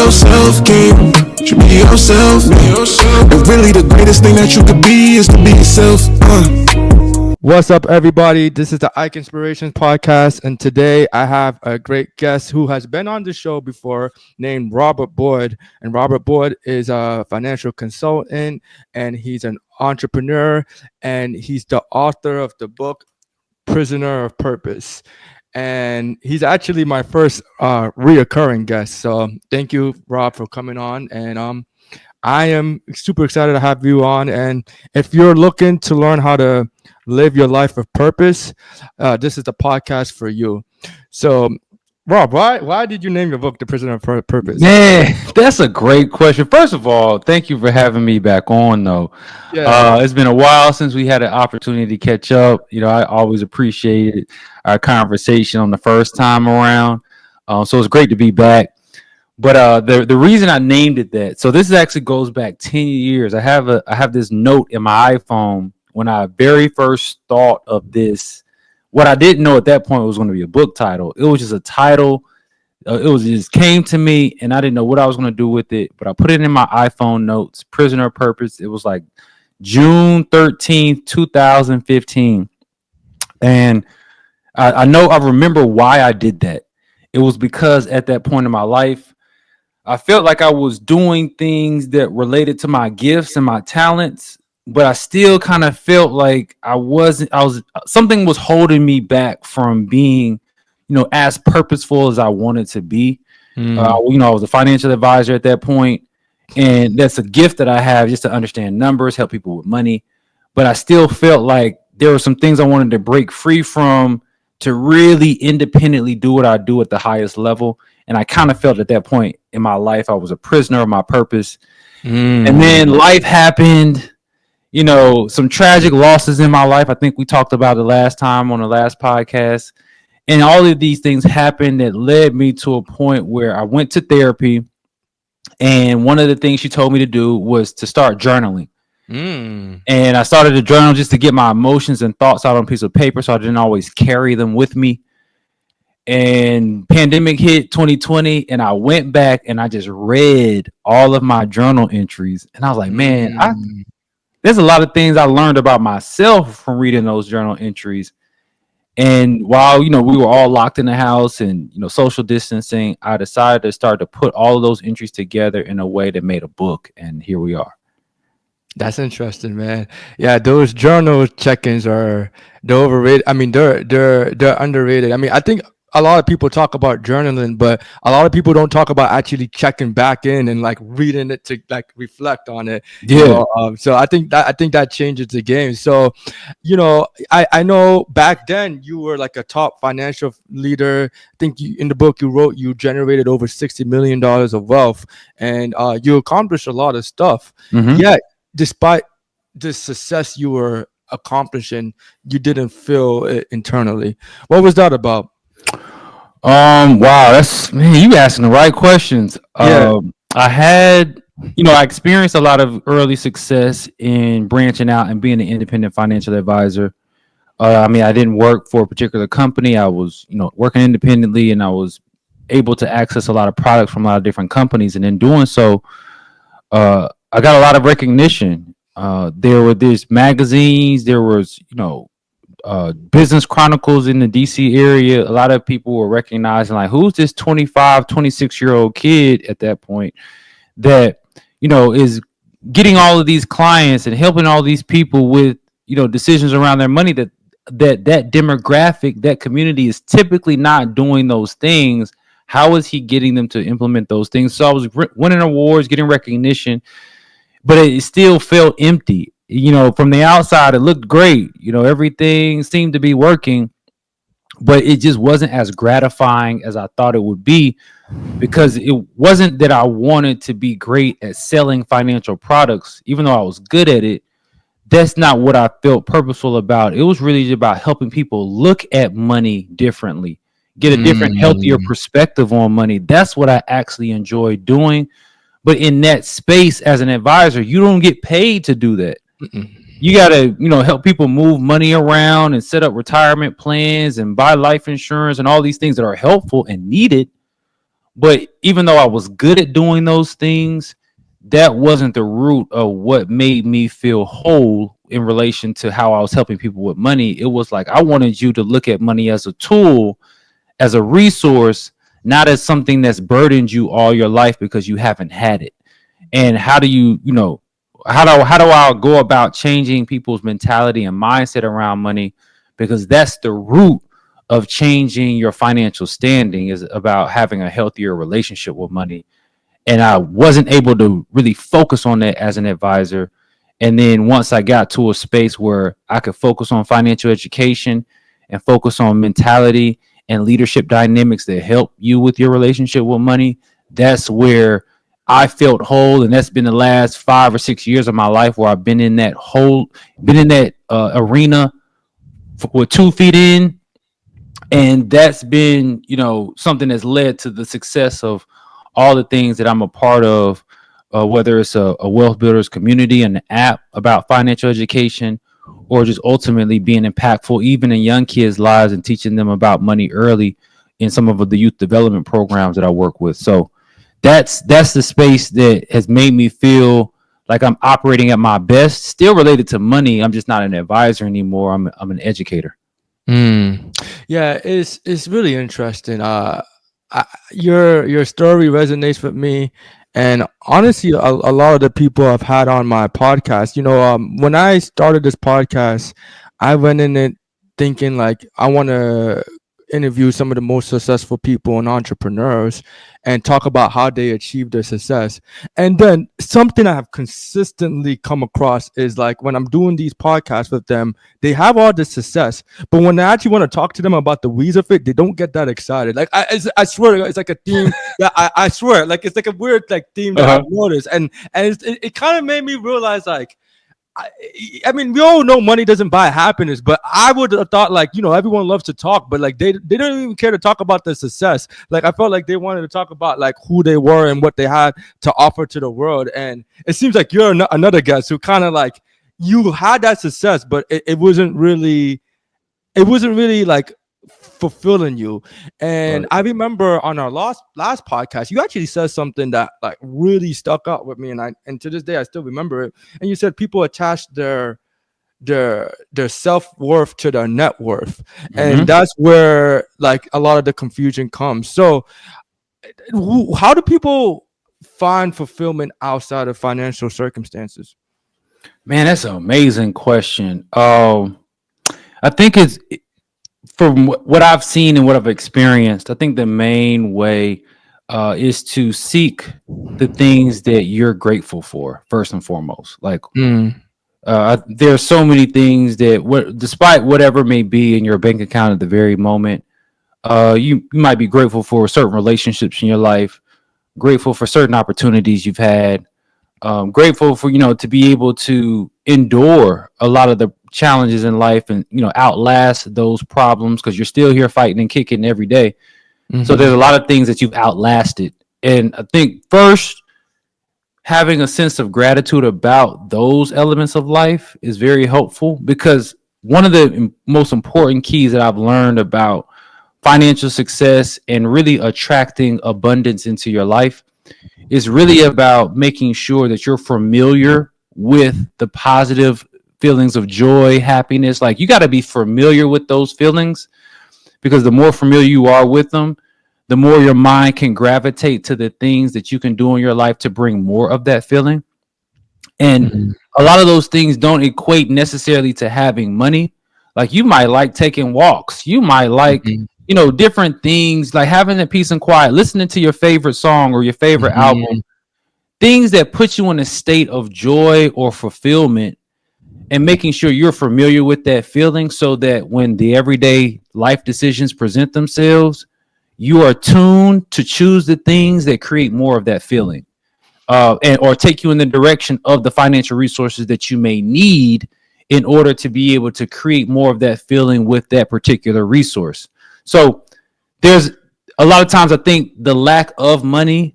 yourself, king. You be yourself. And really the greatest thing that you could be is to be yourself. What's up, everybody? This is the Ikesinspiration podcast, and today I have a great guest who has been on the show before, named Robert Boyd. And Robert Boyd is a financial consultant, and he's an entrepreneur, and he's the author of the book Prisoner of Purpose. And he's actually my first reoccurring guest. So thank you, Rob, for coming on. And I am super excited to have you on. And if you're looking to learn how to live your life of purpose, this is the podcast for you. So, Rob, why did you name your book The Prisoner of Purpose? Man, that's a great question. First of all, thank you for having me back on, though. Yeah. It's been a while since we had an opportunity to catch up. You know, I always appreciated our conversation on the first time around. So it's great to be back. But the reason I named it that, so this actually goes back 10 years. I have this note in my iPhone when I very first thought of this. What I didn't know at that point was going to be a book title. It was just a title. It just came to me, and I didn't know what I was going to do with it. But I put it in my iPhone notes, Prisoner of Purpose. It was like June 13th, 2015. And I remember why I did that. It was because at that point in my life, I felt like I was doing things that related to my gifts and my talents, but I still kind of felt like something was holding me back from being, as purposeful as I wanted to be. I was a financial advisor at that point, and that's a gift that I have, just to understand numbers, help people with money. But I still felt like there were some things I wanted to break free from to really independently do what I do at the highest level. And I kind of felt at that point in my life, I was a prisoner of my purpose. And then life happened. Some tragic losses in my life. I think we talked about it last time on the last podcast. And all of these things happened that led me to a point where I went to therapy. And one of the things she told me to do was to start journaling. And I started to journal just to get my emotions and thoughts out on a piece of paper, so I didn't always carry them with me. And pandemic hit 2020, and I went back and I just read all of my journal entries. And I was like, man, there's a lot of things I learned about myself from reading those journal entries. And while, we were all locked in the house and, social distancing, I decided to start to put all of those entries together in a way that made a book. And here we are. That's interesting, man. Yeah, those journal check-ins they're overrated. I mean, they're underrated. I mean, I think a lot of people talk about journaling, but a lot of people don't talk about actually checking back in and like reading it to like reflect on it. Yeah. So I think that changes the game. So, I know back then you were like a top financial leader. I think in the book you wrote, you generated over $60 million of wealth, and you accomplished a lot of stuff. Yet, despite the success you were accomplishing, you didn't feel it internally. What was that about? Wow, you asking the right questions. Yeah. I experienced a lot of early success in branching out and being an independent financial advisor. I didn't work for a particular company. I was, working independently, and I was able to access a lot of products from a lot of different companies. And in doing so, I got a lot of recognition. There were these magazines, there was, business chronicles in the DC area. A lot of people were recognizing, like, who's this 25, 26-year-old kid at that point that, is getting all of these clients and helping all these people with, decisions around their money that demographic, that community is typically not doing those things. How is he getting them to implement those things? So I was winning awards, getting recognition, but it still felt empty. From the outside, it looked great. Everything seemed to be working, but it just wasn't as gratifying as I thought it would be, because it wasn't that I wanted to be great at selling financial products, even though I was good at it. That's not what I felt purposeful about. It was really about helping people look at money differently, get a different, healthier perspective on money. That's what I actually enjoy doing. But in that space as an advisor, you don't get paid to do that. You got to, help people move money around and set up retirement plans and buy life insurance and all these things that are helpful and needed. But even though I was good at doing those things, that wasn't the root of what made me feel whole in relation to how I was helping people with money. It was like I wanted you to look at money as a tool, as a resource, not as something that's burdened you all your life because you haven't had it. And how do how do I go about changing people's mentality and mindset around money? Because that's the root of changing your financial standing, is about having a healthier relationship with money. And I wasn't able to really focus on that as an advisor. And then once I got to a space where I could focus on financial education and focus on mentality and leadership dynamics that help you with your relationship with money, that's where I felt whole. And that's been the last 5 or 6 years of my life where I've been in that arena with 2 feet in. And that's been, something that's led to the success of all the things that I'm a part of, whether it's a wealth builders community, an app about financial education, or just ultimately being impactful even in young kids' lives and teaching them about money early in some of the youth development programs that I work with. So that's the space that has made me feel like I'm operating at my best, still related to money. I'm just not an advisor anymore. I'm an educator. Yeah, it's really interesting. Your story resonates with me, and honestly, a lot of the people I've had on my podcast, when I started this podcast, I went in it thinking like I want to interview some of the most successful people and entrepreneurs and talk about how they achieved their success. And then something I have consistently come across is like when I'm doing these podcasts with them, they have all this success, but when I actually want to talk to them about the weeds of it, they don't get that excited. Like I swear, it's like a theme that I swear, like it's like a weird like theme that I've noticed, and it kind of made me realize like. I mean, we all know money doesn't buy happiness, but I would have thought like, everyone loves to talk, but like they don't even care to talk about the success. Like I felt like they wanted to talk about like who they were and what they had to offer to the world. And it seems like you're another guest who kind of like you had that success, but it wasn't really like fulfilling you. And I remember on our last podcast, you actually said something that like really stuck out with me, and to this day I still remember it. And you said people attach their self-worth to their net worth, and that's where like a lot of the confusion comes. So how do people find fulfillment outside of financial circumstances? Man, that's an amazing question. I think it's from what I've seen and what I've experienced. I think the main way is to seek the things that you're grateful for first and foremost. Like there are so many things that, despite whatever may be in your bank account at the very moment, you might be grateful for certain relationships in your life, grateful for certain opportunities you've had, grateful for to be able to endure a lot of the challenges in life and outlast those problems because you're still here fighting and kicking every day. So there's a lot of things that you've outlasted, and I think first having a sense of gratitude about those elements of life is very helpful, because one of the most important keys that I've learned about financial success and really attracting abundance into your life is really about making sure that you're familiar with the positive feelings of joy, happiness. Like you got to be familiar with those feelings, because the more familiar you are with them, the more your mind can gravitate to the things that you can do in your life to bring more of that feeling. And a lot of those things don't equate necessarily to having money. Like you might like taking walks. You might like, different things, like having that peace and quiet, listening to your favorite song or your favorite album, things that put you in a state of joy or fulfillment, and making sure you're familiar with that feeling so that when the everyday life decisions present themselves, you are tuned to choose the things that create more of that feeling, or take you in the direction of the financial resources that you may need in order to be able to create more of that feeling with that particular resource. So there's a lot of times I think the lack of money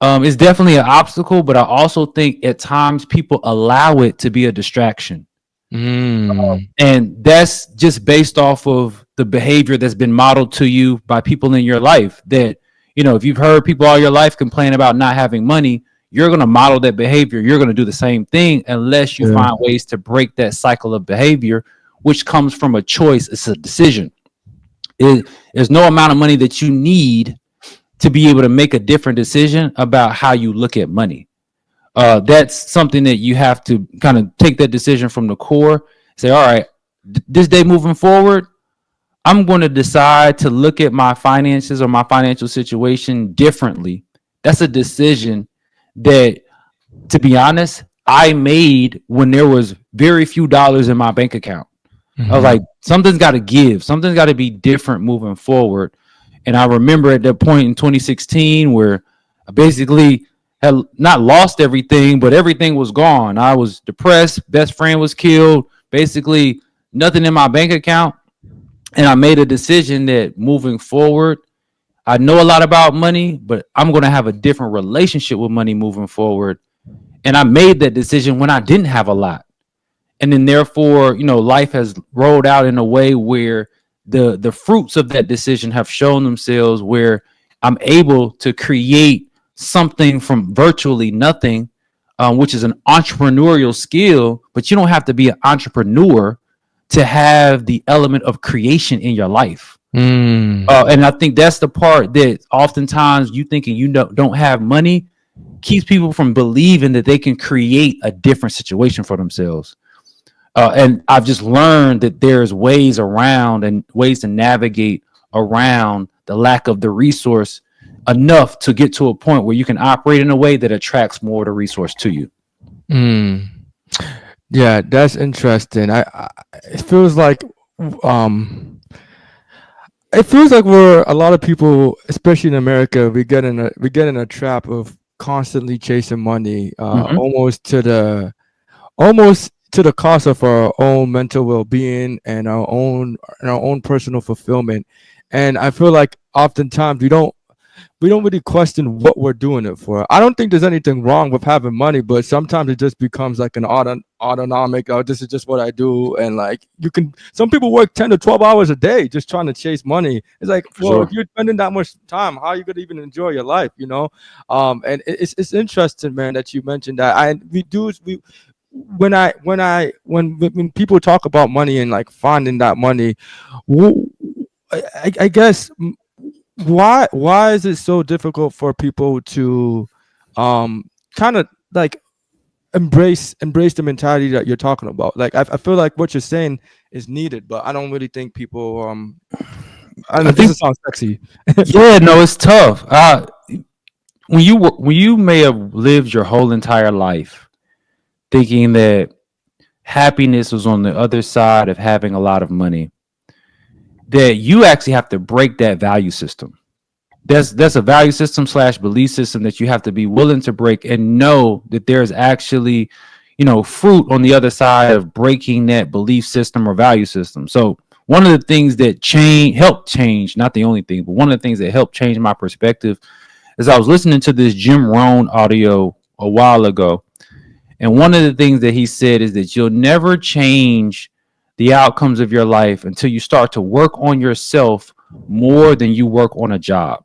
is definitely an obstacle, but I also think at times people allow it to be a distraction. And that's just based off of the behavior that's been modeled to you by people in your life, that If you've heard people all your life complain about not having money, you're going to model that behavior. You're going to do the same thing unless you find ways to break that cycle of behavior, which comes from a choice. It's a decision. There's no amount of money that you need to be able to make a different decision about how you look at money. That's something that you have to kind of take that decision from the core. Say, all right, this day moving forward, I'm going to decide to look at my finances or my financial situation differently. That's a decision that, to be honest, I made when there was very few dollars in my bank account. I was like, something's got to give. Something's got to be different moving forward. And I remember at that point in 2016 where I basically had not lost everything, but everything was gone. I was depressed. Best friend was killed. Basically, nothing in my bank account. And I made a decision that moving forward, I know a lot about money, but I'm going to have a different relationship with money moving forward. And I made that decision when I didn't have a lot. And then therefore, life has rolled out in a way where the fruits of that decision have shown themselves, where I'm able to create something from virtually nothing, which is an entrepreneurial skill. But you don't have to be an entrepreneur to have the element of creation in your life. And I think that's the part that oftentimes you thinking you don't have money keeps people from believing that they can create a different situation for themselves. And I've just learned that there's ways around and ways to navigate around the lack of the resource enough to get to a point where you can operate in a way that attracts more of the resource to you. Yeah, that's interesting. It feels like we're a lot of people, especially in America, we get in a trap of constantly chasing money, almost to the cost of our own mental well-being and our own personal fulfillment. And I feel like oftentimes we don't really question what we're doing it for. I don't think there's anything wrong with having money, but sometimes it just becomes like an autonomic, oh, this is just what I do. And like some people work 10 to 12 hours a day just trying to chase money. It's like, well, if you're spending that much time, how are you going to even enjoy your life, And it's interesting, man, that you mentioned that. When people talk about money and like finding that money, I guess why is it so difficult for people to kind of like embrace the mentality that you're talking about? Like I feel like what you're saying is needed, but I don't really think people I don't know, this sounds sexy. Yeah, no, it's tough. When you may have lived your whole entire life thinking that happiness was on the other side of having a lot of money, that you actually have to break that value system. That's a value system / belief system that you have to be willing to break and know that there's actually, fruit on the other side of breaking that belief system or value system. So one of the things that helped change, not the only thing, but one of the things that helped change my perspective is I was listening to this Jim Rohn audio a while ago. And one of the things that he said is that you'll never change the outcomes of your life until you start to work on yourself more than you work on a job.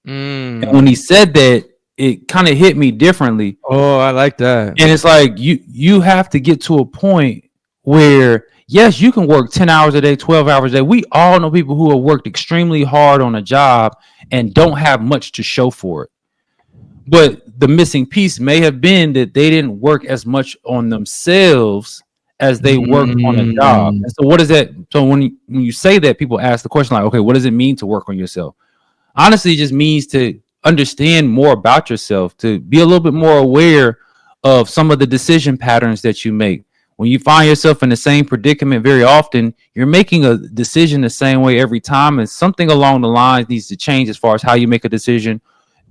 And when he said that, it kind of hit me differently. Oh, I like that. And it's like you have to get to a point where, yes, you can work 10 hours a day, 12 hours a day. We all know people who have worked extremely hard on a job and don't have much to show for it. But the missing piece may have been that they didn't work as much on themselves as they worked on a job. And so what is that? So when you say that, people ask the question like, okay, what does it mean to work on yourself? Honestly, it just means to understand more about yourself, to be a little bit more aware of some of the decision patterns that you make. When you find yourself in the same predicament very often, you're making a decision the same way every time, and something along the lines needs to change as far as how you make a decision,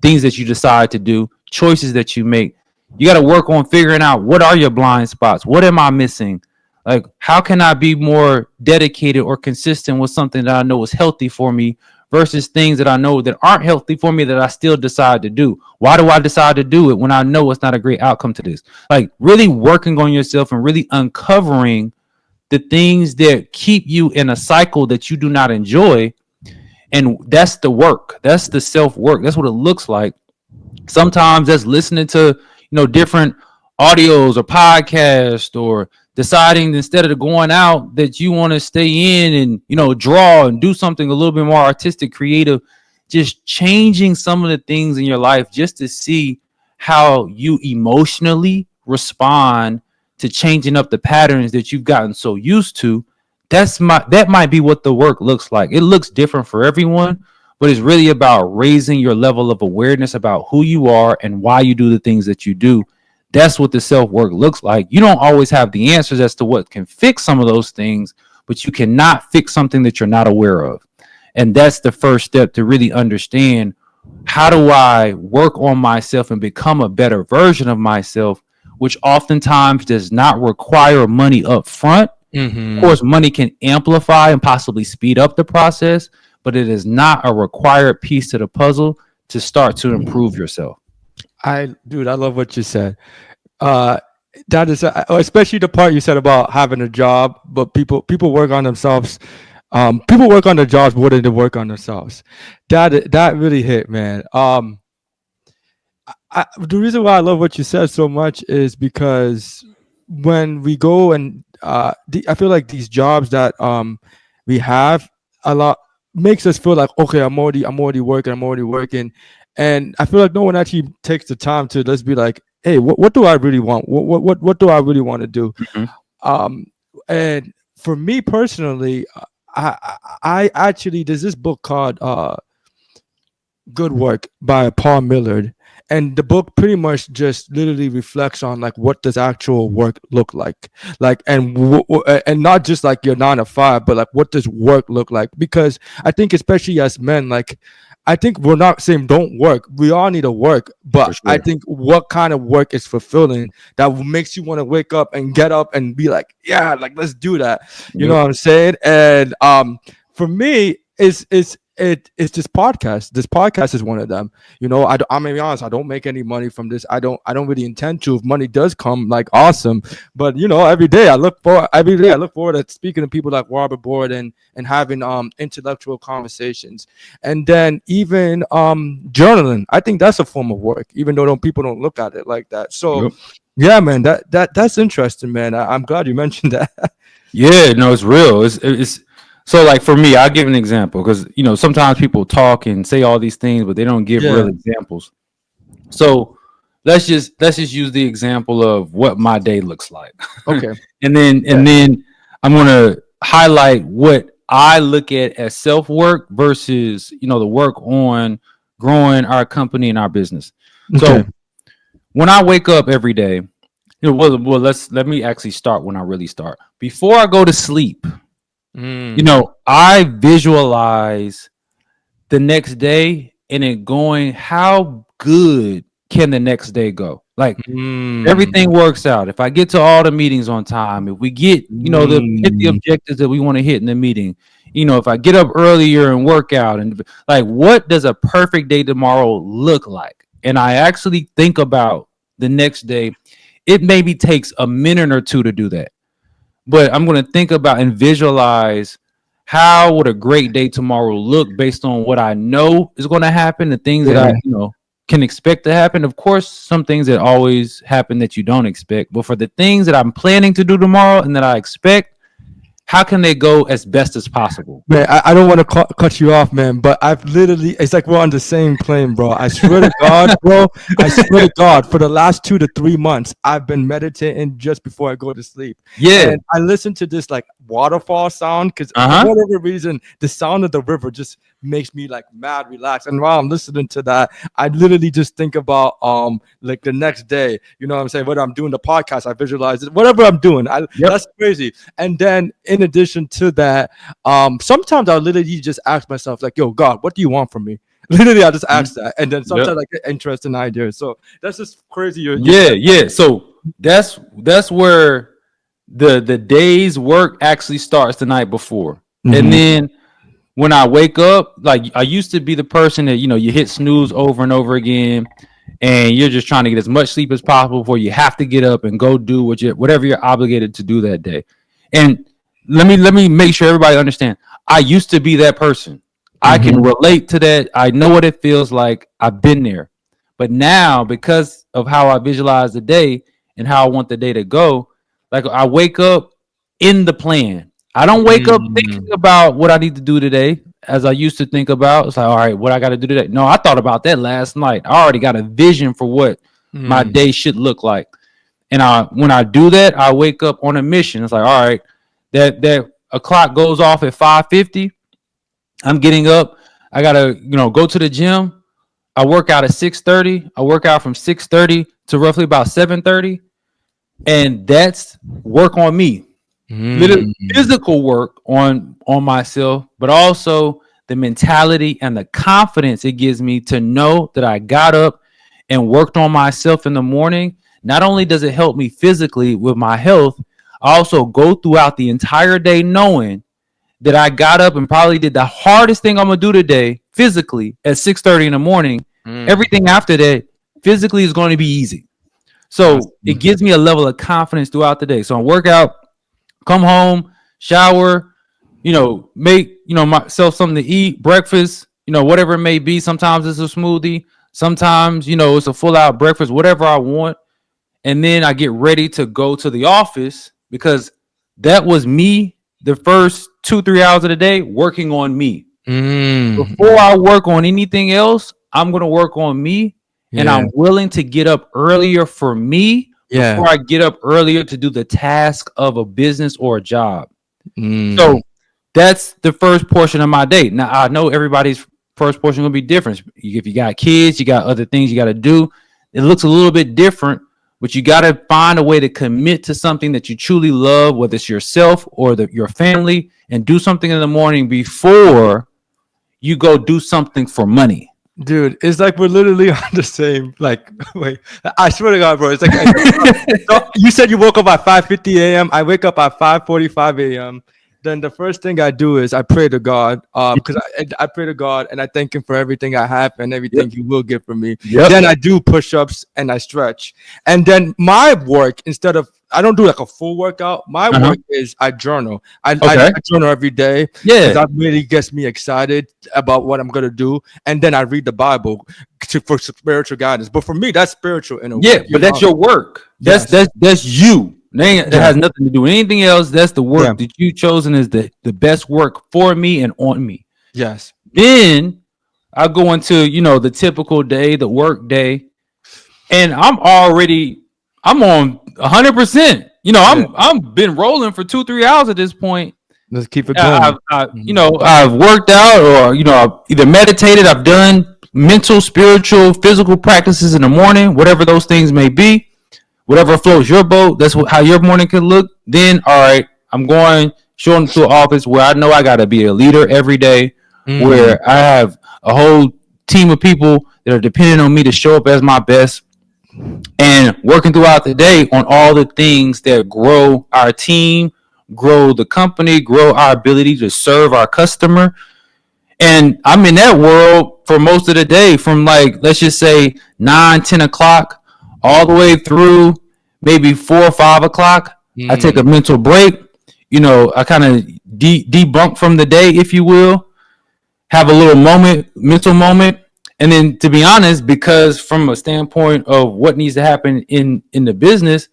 things that you decide to do, choices that you make. You got to work on figuring out, what are your blind spots? What am I missing? Like, how can I be more dedicated or consistent with something that I know is healthy for me versus things that I know that aren't healthy for me that I still decide to do? Why do I decide to do it when I know it's not a great outcome to this? Like, really working on yourself and really uncovering the things that keep you in a cycle that you do not enjoy. And that's the work. That's the self-work. That's what it looks like. Sometimes that's listening to, different audios or podcasts, or deciding instead of going out that you want to stay in and, draw and do something a little bit more artistic, creative, just changing some of the things in your life just to see how you emotionally respond to changing up the patterns that you've gotten so used to. That might be what the work looks like. It looks different for everyone, but it's really about raising your level of awareness about who you are and why you do the things that you do. That's what the self-work looks like. You don't always have the answers as to what can fix some of those things, but you cannot fix something that you're not aware of. And that's the first step to really understand, how do I work on myself and become a better version of myself, which oftentimes does not require money up front. Of course, money can amplify and possibly speed up the process, but it is not a required piece to the puzzle to start to improve yourself. I love what you said. That is, especially the part you said about having a job, but people work on themselves. People work on their jobs more than they work on themselves. That really hit, man. The reason why I love what you said so much is because when we go and I feel like these jobs that we have a lot makes us feel like, okay, I'm already working, and I feel like no one actually takes the time to let's be like, hey, what do I really want? What do I really want to do? And for me personally, I actually, there's this book called Good Work by Paul Millard, and the book pretty much just literally reflects on like what does actual work look like, and not just like your 9 to 5, but like what does work look like? Because I think especially as men, like I think we're not saying don't work. We all need to work, but I think what kind of work is fulfilling that makes you want to wake up and get up and be like, yeah, like let's do that. You know what I'm saying? And for me, it's this podcast. This podcast is one of them. I'm gonna be honest, I don't make any money from this. I don't really intend to. If money does come, like awesome. But every day I look forward to speaking to people like Robert Boyd and having intellectual conversations. And then even journaling. I think that's a form of work, even though people don't look at it like that. So yeah, man, that's interesting, man. I'm glad you mentioned that. Yeah, no, it's real. It's so, like, for me, I'll give an example, because sometimes people talk and say all these things, but they don't give real examples. So let's just use the example of what my day looks like. Okay. and then I'm gonna highlight what I look at as self-work versus the work on growing our company and our business. So when I wake up every day, let me actually start when I really start. Before I go to sleep, I visualize the next day and it going, how good can the next day go? Like everything works out. If I get to all the meetings on time, if we get, hit the objectives that we want to hit in the meeting, if I get up earlier and work out, and like, what does a perfect day tomorrow look like? And I actually think about the next day. It maybe takes a minute or two to do that, but I'm going to think about and visualize how would a great day tomorrow look based on what I know is going to happen, the things that I, can expect to happen. Of course, some things that always happen that you don't expect, but for the things that I'm planning to do tomorrow and that I expect, how can they go as best as possible? Man, I don't want to cut you off, man, but I've literally, it's like we're on the same plane, bro. I swear to God, bro. I swear to God, for the last 2 to 3 months, I've been meditating just before I go to sleep. Yeah. And I listen to this like waterfall sound because for whatever reason, the sound of the river just makes me like mad relaxed. And while I'm listening to that, I literally just think about like the next day, you know what I'm saying? Whether I'm doing the podcast, I visualize it, whatever I'm doing. That's crazy. And then in addition to that, sometimes I'll literally just ask myself, like, yo, God, what do you want from me? Literally, I'll just ask that. And then sometimes I get interesting ideas. So that's just crazy. Yeah. So that's where the day's work actually starts the night before. And then when I wake up, like, I used to be the person that, you hit snooze over and over again, and you're just trying to get as much sleep as possible before you have to get up and go do whatever you're obligated to do that day. And let me make sure everybody understand. I used to be that person. I can relate to that. I know what it feels like. I've been there. But now, because of how I visualize the day and how I want the day to go, like I wake up in the plan. I don't wake up thinking about what I need to do today as I used to think about. It's like, all right, what I got to do today. No, I thought about that last night. I already got a vision for what my day should look like. And when I do that, I wake up on a mission. It's like, all right, that a clock goes off at 5:50. I'm getting up. I gotta, go to the gym. I work out at 6:30. I work out from 6:30 to roughly about 7:30, and that's work on me. Little physical work on myself, but also the mentality and the confidence it gives me to know that I got up and worked on myself in the morning. Not only does it help me physically with my health, I also go throughout the entire day knowing that I got up and probably did the hardest thing I'm gonna do today physically at 6:30 in the morning. Everything after that physically is going to be easy. So it gives me a level of confidence throughout the day. So I work out, come home, shower, make myself something to eat, breakfast, whatever it may be. Sometimes it's a smoothie, sometimes it's a full out breakfast, whatever I want. And then I get ready to go to the office because that was me the first 2-3 hours of the day working on me. Before I work on anything else, I'm going to work on me. And I'm willing to get up earlier for me before I get up earlier to do the task of a business or a job. So that's the first portion of my day. Now, I know everybody's first portion will be different. If you got kids, you got other things you got to do. It looks a little bit different. But you got to find a way to commit to something that you truly love, whether it's yourself or your family, and do something in the morning before you go do something for money. Dude, it's like we're literally on the same, wait, I swear to God, bro. It's like, so you said you woke up at 5:50 a.m. I wake up at 5:45 a.m. Then the first thing I do is I pray to God, because I pray to God and I thank him for everything I have and everything he will give for me. Then I do push-ups and I stretch. And then my work, I don't do like a full workout. My work is I journal. I journal every day. Yeah. That really gets me excited about what I'm going to do. And then I read the Bible for spiritual guidance. But for me, that's spiritual in a way. Yeah, but that's your work. That's you. That has nothing to do with anything else. That's the work that you chosen as the best work for me and on me. Yes. Then I go into, the typical day, the work day, and I'm on 100%. I'm been rolling for 2-3 hours at this point. Let's keep it going. I've worked out or, I've either meditated, I've done mental, spiritual, physical practices in the morning, whatever those things may be. Whatever floats your boat, that's how your morning can look. Then, all right, I'm going showing to an office where I know I got to be a leader every day, where I have a whole team of people that are depending on me to show up as my best, and working throughout the day on all the things that grow our team, grow the company, grow our ability to serve our customer. And I'm in that world for most of the day from let's just say 9-10 o'clock all the way through maybe 4 or 5 o'clock. I take a mental break. I kind of debunk from the day, if you will, have a little mental moment. And then, to be honest, because from a standpoint of what needs to happen in the business,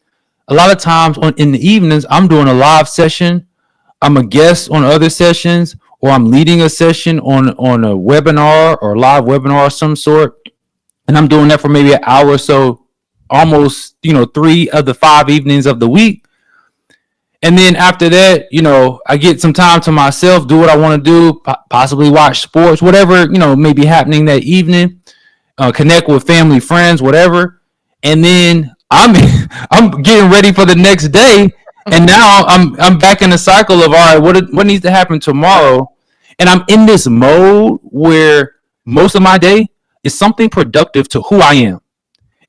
a lot of times in the evenings, I'm doing a live session. I'm a guest on other sessions, or I'm leading a session on a webinar or live webinar of some sort. And I'm doing that for maybe an hour or so, almost 3 of the 5 evenings of the week. And then after that, I get some time to myself, do what I want to do, possibly watch sports, whatever may be happening that evening, connect with family, friends, whatever. And then I'm getting ready for the next day, and now I'm back in the cycle of, all right, what needs to happen tomorrow. And I'm in this mode where most of my day is something productive to who I am.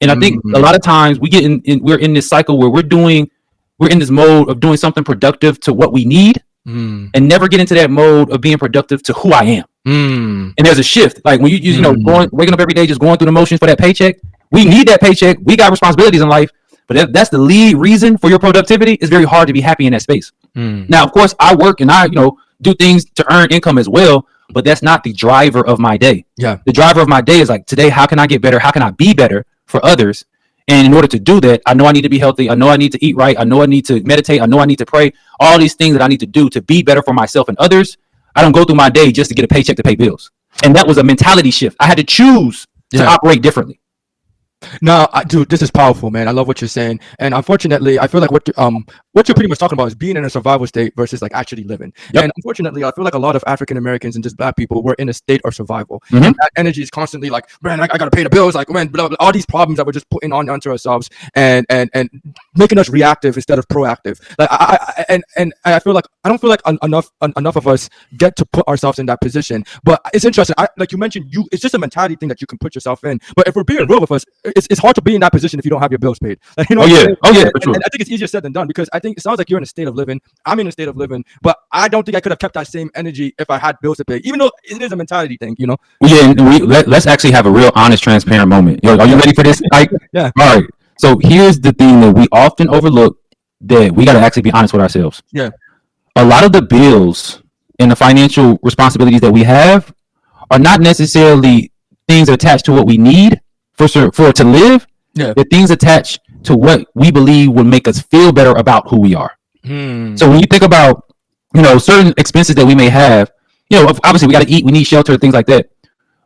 And I think a lot of times we're in this cycle where we're in this mode of doing something productive to what we need, and never get into that mode of being productive to who I am. And there's a shift. Like when waking up every day, just going through the motions for that paycheck. We need that paycheck. We got responsibilities in life, but that's the lead reason for your productivity. It's very hard to be happy in that space. Now, of course, I work and I, do things to earn income as well. but that's not the driver of my day. Yeah. The driver of my day is like, today, how can I get better? How can I be better for others? And in order to do that, I know I need to be healthy. I know I need to eat right. I know I need to meditate. I know I need to pray. All these things that I need to do to be better for myself and others. I don't go through my day just to get a paycheck to pay bills. And that was a mentality shift. I had to choose to operate differently. No, dude, this is powerful, man. I love what you're saying, and unfortunately, I feel like what you're pretty much talking about is being in a survival state versus like actually living. Yep. And unfortunately, I feel like a lot of African Americans and just Black people were in a state of survival, Mhm. and that energy is constantly like, man, I gotta pay the bills, like, man, blah, blah, all these problems that we're just putting on onto ourselves, and making us reactive instead of proactive. Like, I feel like I don't feel like enough of us get to put ourselves in that position. But it's interesting. Like you mentioned, it's just a mentality thing that you can put yourself in. But if we're being real with us, it's hard to be in that position if you don't have your bills paid. Like, you know, Oh yeah, for sure. and I think it's easier said than done, because I think it sounds like you're in a state of living. I'm in a state of living, but I don't think I could have kept that same energy if I had bills to pay, even though it is a mentality thing, you know? Well, yeah, and let's actually have a real honest, transparent moment. Are you ready for this? Like, Yeah. All right. So here's the thing that we often overlook, that we got to actually be honest with ourselves. Yeah. A lot of the bills and the financial responsibilities that we have are not necessarily things attached to what we need for to live. Yeah. They're things attached to what we believe will make us feel better about who we are. So when you think about, certain expenses that we may have, obviously we got to eat, we need shelter, things like that.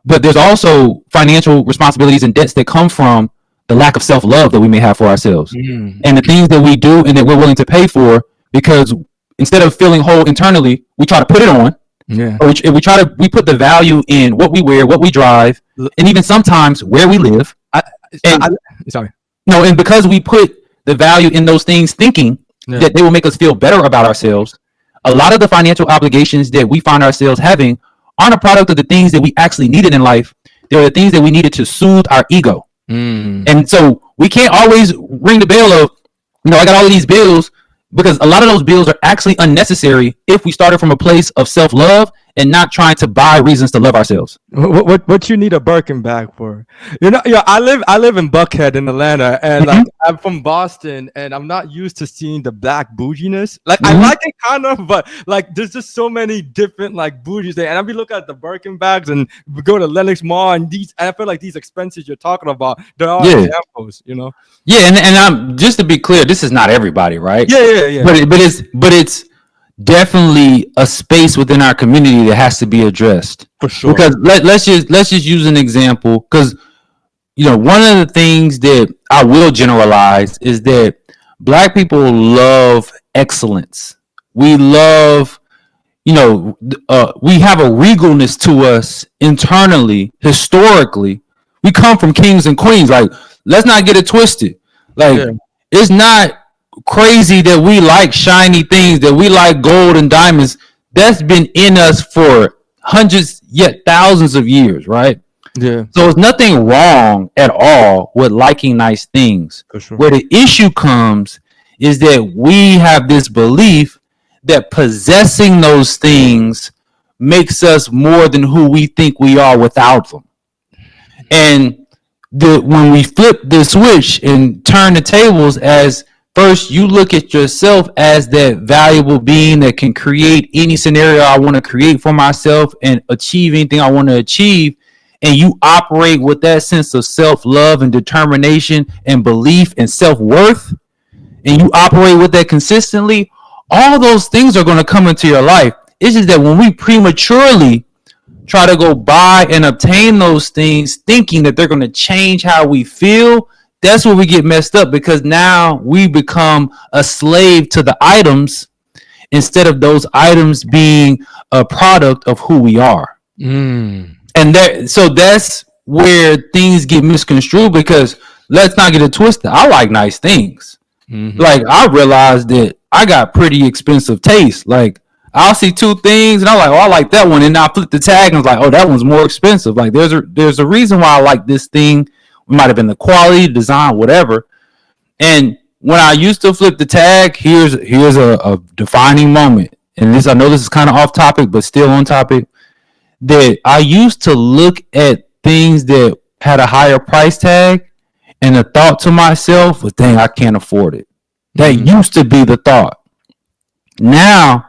But there's also financial responsibilities and debts that come from the lack of self-love that we may have for ourselves, and the things that we do and that we're willing to pay for, because instead of feeling whole internally, we try to put it on. Yeah. Or we put the value in what we wear, what we drive, and even sometimes where we live. Sorry. No, and because we put the value in those things, thinking that they will make us feel better about ourselves, a lot of the financial obligations that we find ourselves having aren't a product of the things that we actually needed in life. They're the things that we needed to soothe our ego. And so we can't always ring the bell of, I got all of these bills, because a lot of those bills are actually unnecessary if we started from a place of self-love and not trying to buy reasons to love ourselves. What you need a Birkin bag for? I live in Buckhead in Atlanta, and like, I'm from Boston, and I'm not used to seeing the Black bouginess. Like, I like it kind of, but like, there's just so many different like bougies there. And I be looking at the Birkin bags, and we go to Lenox Mall, and I feel like these expenses you're talking about, they're all examples, Yeah, and I'm just to be clear, this is not everybody, right? Yeah. But it's definitely a space within our community that has to be addressed, for sure. Because let's just use an example, because one of the things that I will generalize is that Black people love excellence. We love, we have a regalness to us internally. Historically, we come from kings and queens. Like, let's not get it twisted. Like, it's not crazy that we like shiny things, that we like gold and diamonds. That's been in us for hundreds, yet thousands of years, right? Yeah. So there's nothing wrong at all with liking nice things. For sure. Where the issue comes is that we have this belief that possessing those things makes us more than who we think we are without them. And when we flip the switch and turn the tables, as first you look at yourself as that valuable being that can create any scenario I want to create for myself and achieve anything I want to achieve, and you operate with that sense of self-love and determination and belief and self-worth, and you operate with that consistently, all those things are going to come into your life. It's just that when we prematurely try to go buy and obtain those things thinking that they're going to change how we feel, that's where we get messed up, because now we become a slave to the items instead of those items being a product of who we are. And so that's where things get misconstrued, because let's not get it twisted. I like nice things. Like, I realized that I got pretty expensive taste. Like, I'll see two things and I'm like, oh, I like that one. And I flip the tag and I was like, oh, that one's more expensive. Like, there's a reason why I like this thing. It might have been the quality, design, whatever. And when I used to flip the tag, here's a defining moment. And I know this is kind of off topic, but still on topic. That I used to look at things that had a higher price tag, and the thought to myself was, dang, I can't afford it. That used to be the thought. Now,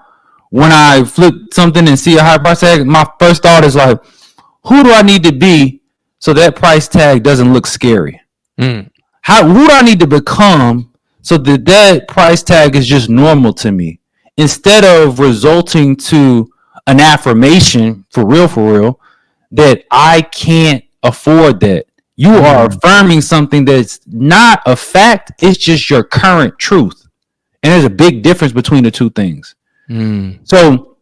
when I flip something and see a high price tag, my first thought is like, who do I need to be so that price tag doesn't look scary? Mm. Who do I need to become so that price tag is just normal to me? Instead of resulting to an affirmation for real, that I can't afford that. You are affirming something that's not a fact. It's just your current truth. And there's a big difference between the two things. So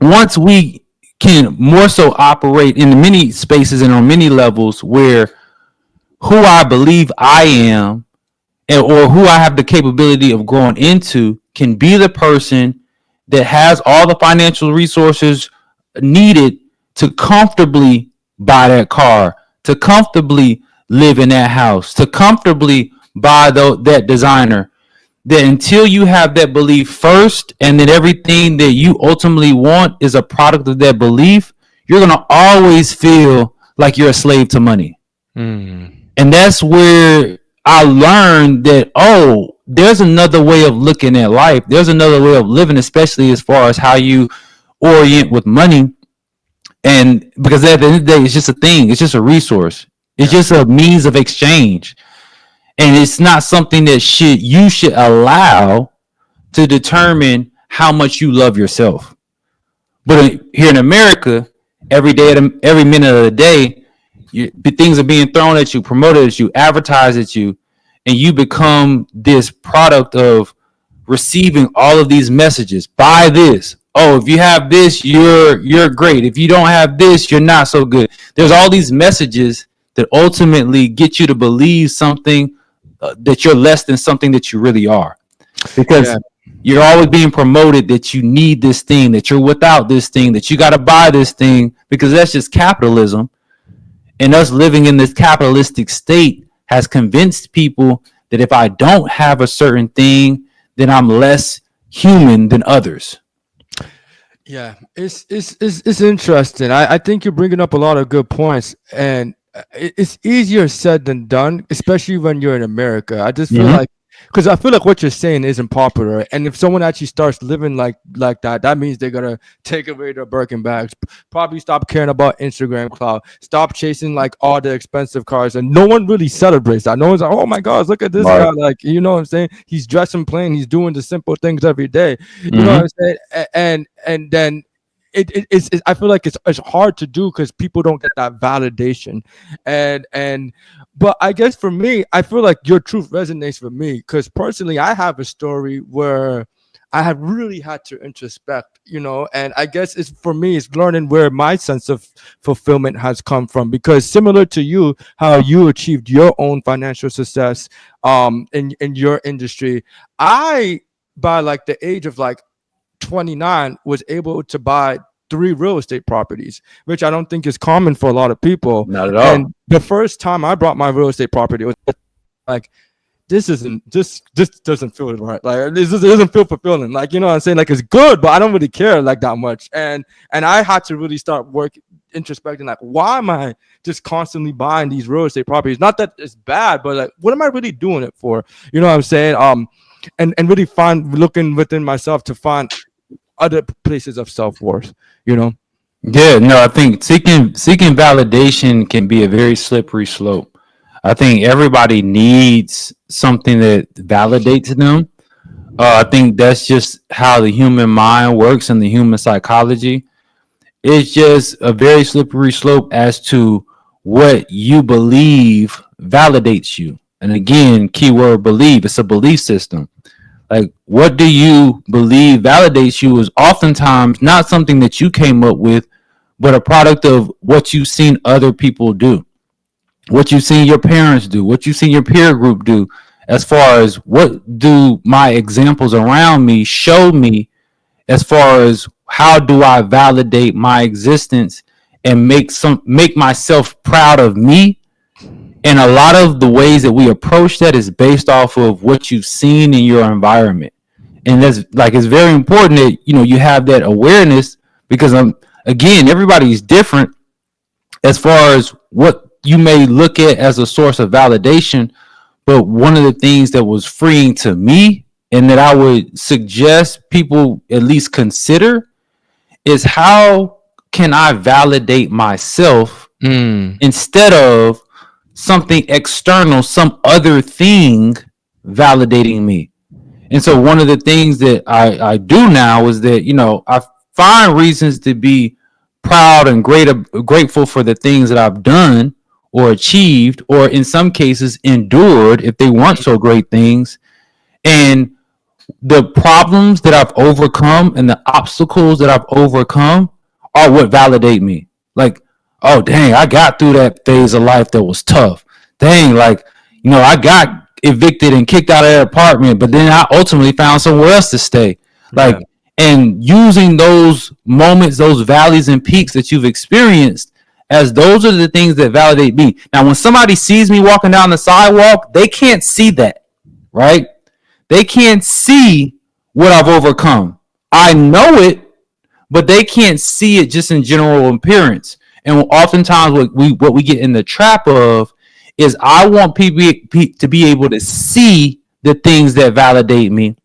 once we can more so operate in many spaces and on many levels where who I believe I am or who I have the capability of growing into can be the person that has all the financial resources needed to comfortably buy that car, to comfortably live in that house, to comfortably buy that designer. That until you have that belief first, and then everything that you ultimately want is a product of that belief, you're going to always feel like you're a slave to money. And that's where I learned that, oh, there's another way of looking at life. There's another way of living, especially as far as how you orient with money. And because at the end of the day, it's just a thing. It's just a resource. It's just a means of exchange. And it's not something that you should allow to determine how much you love yourself. But here in America, every minute of the day, things are being thrown at you, promoted at you, advertised at you, and you become this product of receiving all of these messages. Buy this. Oh, if you have this, you're great. If you don't have this, you're not so good. There's all these messages that ultimately get you to believe something that you're less than something that you really are, because you're always being promoted that you need this thing, that you're without this thing, that you got to buy this thing, because that's just capitalism. And us living in this capitalistic state has convinced people that if I don't have a certain thing, then I'm less human than others. Yeah, it's interesting. I think you're bringing up a lot of good points, and it's easier said than done, especially when you're in America. I just feel like, because I feel like what you're saying isn't popular, and if someone actually starts living like that, that means they're gonna take away their Birkin bags, probably stop caring about Instagram clout, stop chasing like all the expensive cars, and no one really celebrates that. No one's like, oh my gosh, look at this guy, like, you know what I'm saying? He's dressing plain, he's doing the simple things every day. You know what I'm saying? And then it's I feel like it's hard to do because people don't get that validation, but I guess for me, I feel like your truth resonates with me because personally, I have a story where I have really had to introspect, you know, and I guess it's for me, it's learning where my sense of fulfillment has come from, because similar to you, how you achieved your own financial success in your industry, I by like the age of like 29 was able to buy 3 real estate properties, which I don't think is common for a lot of people. Not at all. And the first time I bought my real estate property, it was like, this doesn't feel right. Like this doesn't feel fulfilling. Like, you know what I'm saying? Like, it's good, but I don't really care like that much. And I had to really start introspecting, like, why am I just constantly buying these real estate properties? Not that it's bad, but like, what am I really doing it for? You know what I'm saying? And really looking within myself to find other places of self-worth, you know? Yeah, no, I think seeking validation can be a very slippery slope. I think everybody needs something that validates them. I think that's just how the human mind works and the human psychology. It's just a very slippery slope as to what you believe validates you. And again, keyword believe, it's a belief system. Like, what do you believe validates you is oftentimes not something that you came up with, but a product of what you've seen other people do, what you've seen your parents do, what you've seen your peer group do, as far as what do my examples around me show me, as far as how do I validate my existence and make myself proud of me. And a lot of the ways that we approach that is based off of what you've seen in your environment. And that's like, it's very important that, you know, you have that awareness, because again, everybody's different as far as what you may look at as a source of validation. But one of the things that was freeing to me, and that I would suggest people at least consider, is how can I validate myself Mm. instead of something external, some other thing validating me. And so one of the things that I do now is that, I find reasons to be proud and grateful for the things that I've done or achieved, or in some cases endured if they weren't so great things. And the problems that I've overcome and the obstacles that I've overcome are what validate me. Like, oh dang, I got through that phase of life that was tough. Dang, like, I got evicted and kicked out of that apartment, but then I ultimately found somewhere else to stay. Like, Yeah. and using those moments, those valleys and peaks that you've experienced, as those are the things that validate me. Now, when somebody sees me walking down the sidewalk, they can't see that, right? They can't see what I've overcome. I know it, but they can't see it just in general appearance. And oftentimes, what we get in the trap of is I want people to be able to see the things that validate me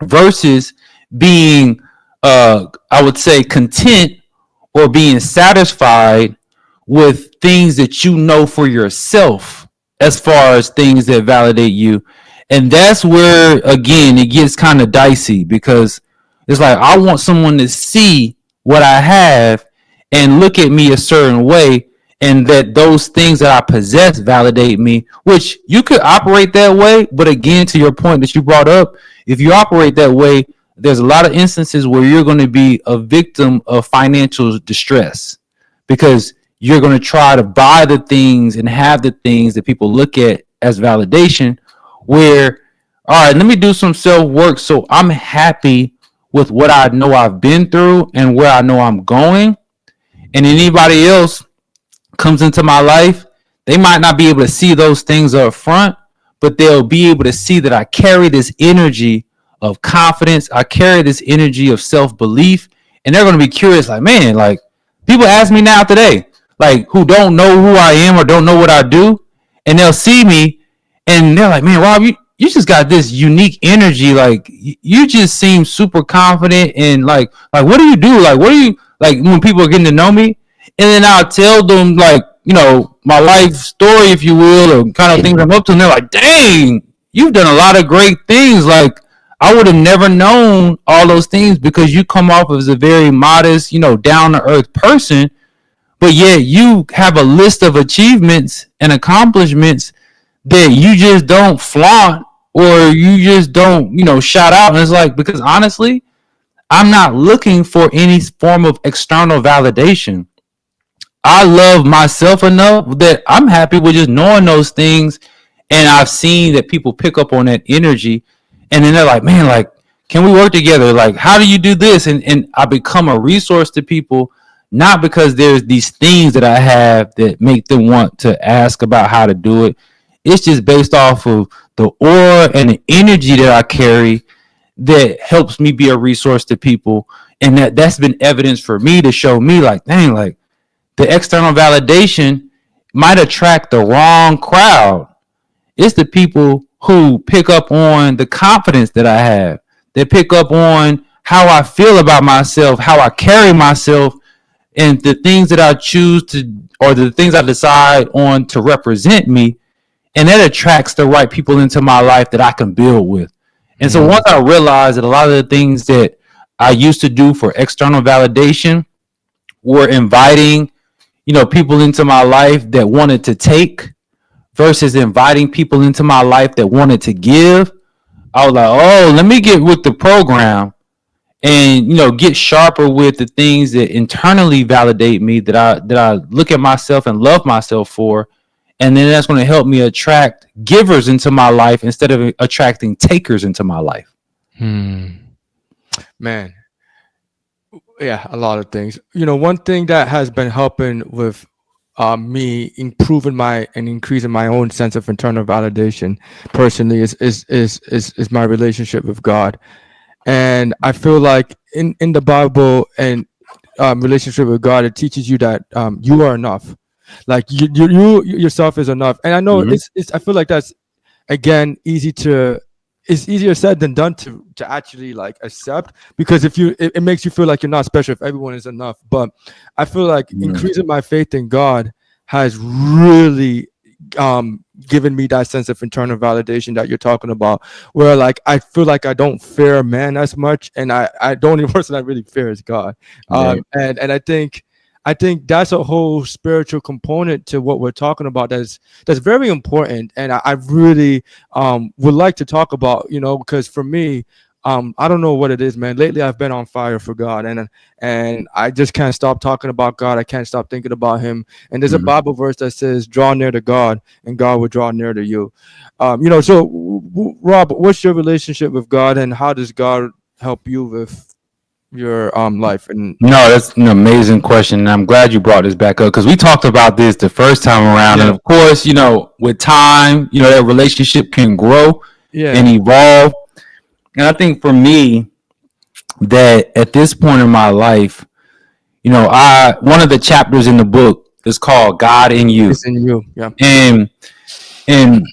versus being, I would say, content or being satisfied with things that you know for yourself as far as things that validate you. And that's where, again, it gets kind of dicey because it's like I want someone to see what I have and look at me a certain way, and that those things that I possess validate me, which you could operate that way. But again, to your point that you brought up, if you operate that way, there's a lot of instances where you're going to be a victim of financial distress because you're going to try to buy the things and have the things that people look at as validation. Where, all right, let me do some self work so I'm happy with what I know I've been through and where I know I'm going. And anybody else comes into my life, they might not be able to see those things up front, but they'll be able to see that I carry this energy of confidence. I carry this energy of self-belief. And they're going to be curious, like, man, like, people ask me now today, like, who don't know who I am or don't know what I do, and they'll see me and they're like, man, Rob, you just got this unique energy. Like, you just seem super confident. And like, what do you do? Like, what do you, like, when people are getting to know me? And then I'll tell them, like, my life story, if you will, or kind of things I'm up to. And they're like, dang, you've done a lot of great things. Like, I would have never known all those things because you come off as a very modest, down to earth person. But yet you have a list of achievements and accomplishments that you just don't flaunt or you just don't, shout out. And it's like, because honestly, I'm not looking for any form of external validation. I love myself enough that I'm happy with just knowing those things. And I've seen that people pick up on that energy. And then they're like, man, like, can we work together? Like, how do you do this? And I become a resource to people, not because there's these things that I have that make them want to ask about how to do it. It's just based off of the aura and the energy that I carry that helps me be a resource to people. And that's been evidence for me to show me, like, dang, like, the external validation might attract the wrong crowd. It's the people who pick up on the confidence that I have. They pick up on how I feel about myself, how I carry myself, and the things that I choose to, or the things I decide on to represent me. And that attracts the right people into my life that I can build with. And so once I realized that a lot of the things that I used to do for external validation were inviting, people into my life that wanted to take versus inviting people into my life that wanted to give, I was like, oh, let me get with the program and, get sharper with the things that internally validate me, that I look at myself and love myself for. And then that's going to help me attract givers into my life instead of attracting takers into my life. Man, yeah, a lot of things. One thing that has been helping with me improving and increasing my own sense of internal validation personally is my relationship with God. And I feel like in the Bible and relationship with God, it teaches you that you are enough. Like you yourself is enough. And I know Mhm. it's I feel like that's again easy to it's easier said than done to actually like accept, because if you it makes you feel like you're not special if everyone is enough. But I feel like Mm. increasing my faith in God has really given me that sense of internal validation that you're talking about, where like I feel like I don't fear man as much, and I the only person I really fear is God. Right. And I think that's a whole spiritual component to what we're talking about. That's very important, and I really would like to talk about, because for me, I don't know what it is, man. Lately, I've been on fire for God, and I just can't stop talking about God. I can't stop thinking about Him. And there's a Mhm. Bible verse that says, "Draw near to God, and God will draw near to you." So Rob, what's your relationship with God, and how does God help you with your life? And No, that's an amazing question, and I'm glad you brought this back up because we talked about this the first time around, and yeah, of course, with time, that relationship can grow yeah, and evolve. And I think for me, that at this point in my life, I one of the chapters in the book is called "God in You," it's in you. Yeah. and and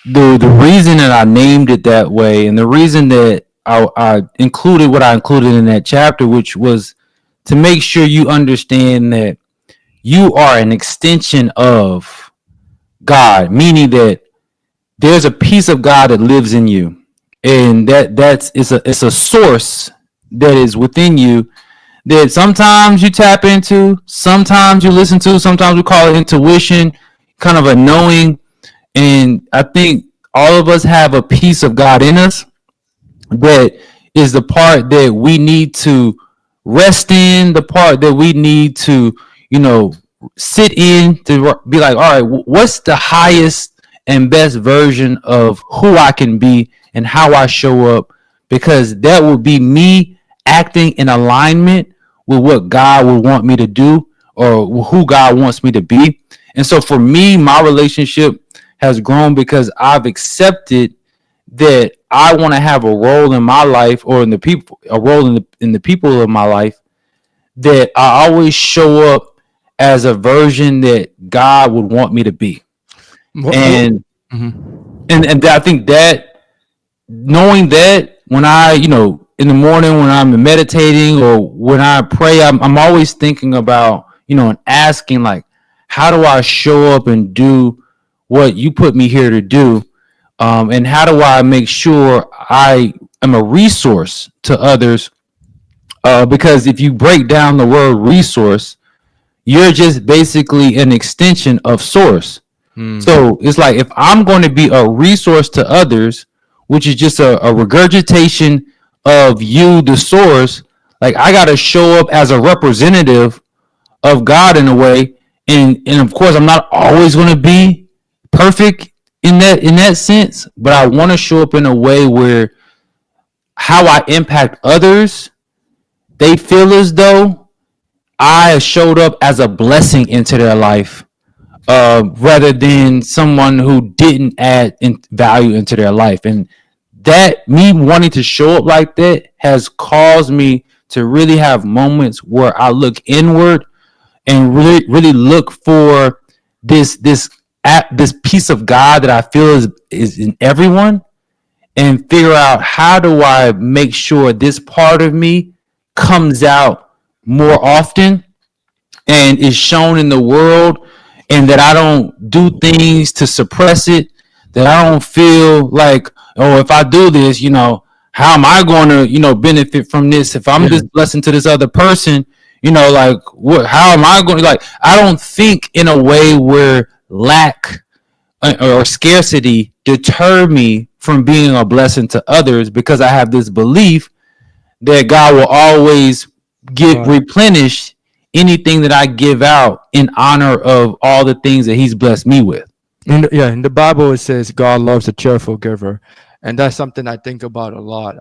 the reason that I named it that way, and the reason that I included what I included in that chapter, which was to make sure you understand that you are an extension of God, meaning that there's a piece of God that lives in you, and that's it's a source that is within you that sometimes you tap into, sometimes you listen to, sometimes we call it intuition, kind of a knowing. And I think all of us have a piece of God in us that is the part that we need to rest in, the part that we need to, you know, sit in to be like, all right, what's the highest and best version of who I can be and how I show up? Because that would be me acting in alignment with what God would want me to do or who God wants me to be. And so for me, my relationship has grown because I've accepted that I want to have a role in my life or in the people, a role in the people of my life, that I always show up as a version that God would want me to be. And Mhm. and I think that knowing that when I, in the morning when I'm meditating or when I pray, I'm always thinking about, and asking like, how do I show up and do what you put me here to do? And how do I make sure I am a resource to others? Because if you break down the word resource, you're just basically an extension of source. Mm. So it's like if I'm going to be a resource to others, which is just a regurgitation of you, the source, like I got to show up as a representative of God in a way. And of course, I'm not always going to be perfect in that sense, but I want to show up in a way where how I impact others, they feel as though I showed up as a blessing into their life, rather than someone who didn't add value into their life. And that me wanting to show up like that has caused me to really have moments where I look inward and really really look for this piece of God that I feel is in everyone, and figure out how do I make sure this part of me comes out more often and is shown in the world, and that I don't do things to suppress it, that I don't feel like, oh, if I do this, how am I going to, benefit from this if I'm Yeah. this blessing to this other person, like how am I going to, like, I don't think in a way where lack or scarcity deter me from being a blessing to others, because I have this belief that God will always get Right. replenished anything that I give out in honor of all the things that He's blessed me with. In the Bible, it says God loves a cheerful giver, and that's something I think about a lot.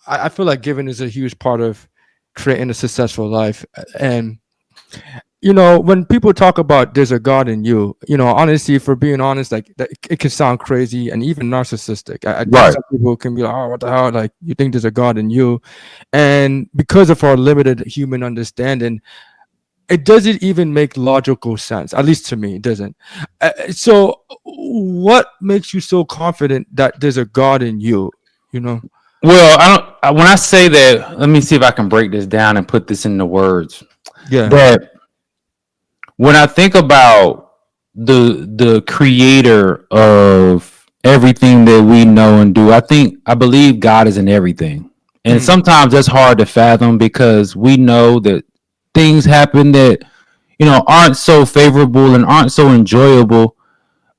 I feel like giving is a huge part of creating a successful life. And when people talk about there's a God in you, honestly, for being honest, like that, it can sound crazy and even narcissistic. I think Right. some people can be like, "Oh, what the hell? Like, you think there's a God in you?" And because of our limited human understanding, it doesn't even make logical sense. At least to me, it doesn't. So what makes you so confident that there's a God in you? you know? Well, I don't. When I say that, let me see if I can break this down and put this into words. Yeah. That when I think about the creator of everything that we know and do, I believe God is in everything. And sometimes that's hard to fathom because we know that things happen that aren't so favorable and aren't so enjoyable.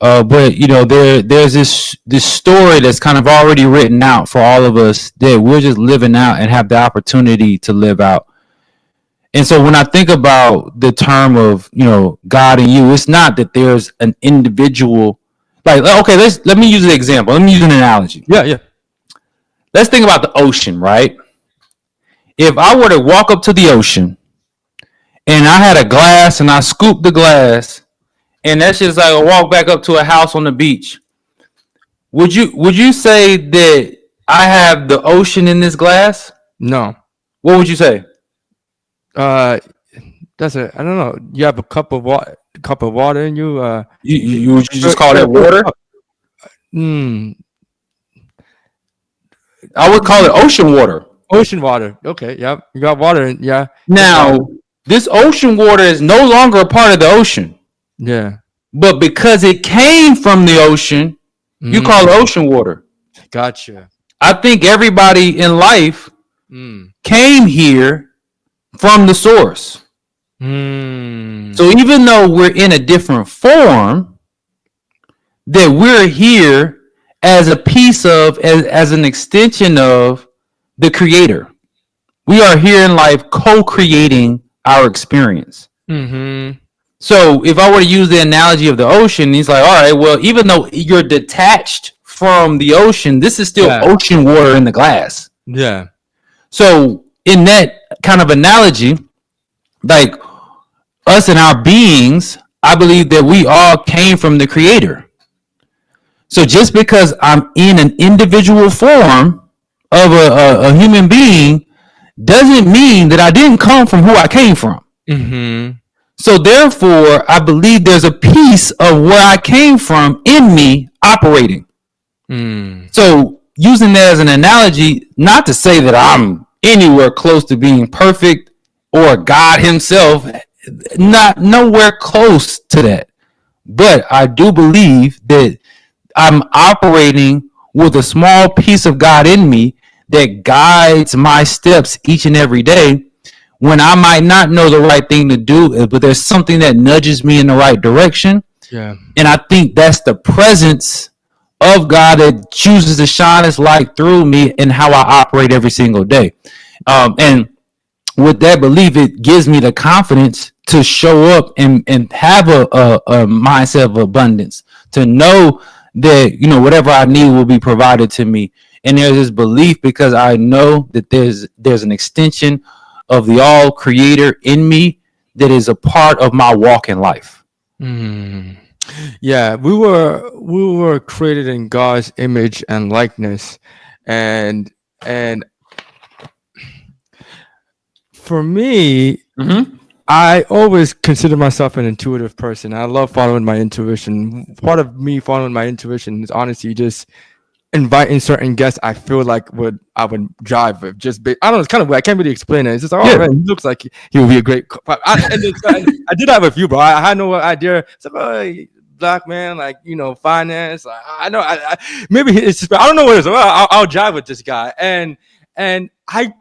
But there's this story that's kind of already written out for all of us that we're just living out and have the opportunity to live out. And so when I think about the term of, God and you, it's not that there's an individual, like, okay, let me use an example. Let me use an analogy. Yeah. Let's think about the ocean, right? If I were to walk up to the ocean and I had a glass and I scooped the glass and that's just like a walk back up to a house on the beach, would you say that I have the ocean in this glass? No. What would you say? That's it. I don't know. You have a cup of water in you. You just call that water? I would call it ocean water. Ocean water. Okay. Yep. You got water in. Yeah. Now, this ocean water is no longer a part of the ocean. Yeah. But because it came from the ocean, you call it ocean water. Gotcha. I think everybody in life came here from the source. So even though we're in a different form, that we're here as a piece of, as an extension of the creator. We are here in life co-creating our experience. So if I were to use the analogy of the ocean, he's like, all right, well, even though you're detached from the ocean, this is still ocean water in the glass. Yeah. So in that kind of analogy, like us and our beings, I believe that we all came from the creator. So just because I'm in an individual form of a human being doesn't mean that I didn't come from who I came from. So therefore, I believe there's a piece of where I came from in me operating. So using that as an analogy, not to say that I'm anywhere close to being perfect or God himself, not nowhere close to that. But I do believe that I'm operating with a small piece of God in me that guides my steps each and every day when I might not know the right thing to do, but there's something that nudges me in the right direction. Yeah. And I think that's the presence of God that chooses to shine its light through me and how I operate every single day. And with that belief, it gives me the confidence to show up and have a mindset of abundance, to know that, whatever I need will be provided to me. And there's this belief because I know that there's an extension of the all creator in me that is a part of my walk in life. Yeah, we were created in God's image and likeness, and for me, I always consider myself an intuitive person. I love following my intuition. Part of me following my intuition is honestly just inviting certain guests I feel like I would jive with. I don't know, it's kind of weird. I can't really explain it. It's just like, man, he looks like he would be a great I did that with you, bro. I had no idea. It's like, oh, black man, like, finance. I know. Maybe it's just, I don't know what it is. I'll jive with this guy. And I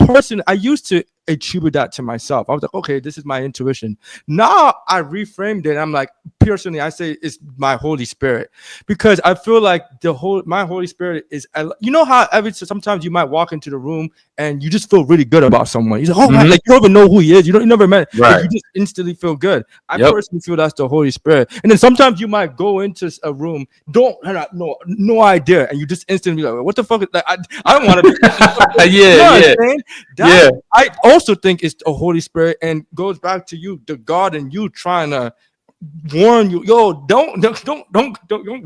used to attribute that to myself. I was like, okay, this is my intuition. Now I reframed it. I'm like, personally, I say it's my Holy Spirit, because I feel like my Holy Spirit is, how sometimes you might walk into the room and you just feel really good about someone. You're like, oh man, like you don't even know who he is. You never met, right? Like, you just instantly feel good. I personally feel that's the Holy Spirit. And then sometimes you might go into a room, no idea, and you just instantly be like, what the fuck is that? I don't want to. I also think it's the Holy Spirit, and goes back to you, the God in you trying to warn you, don't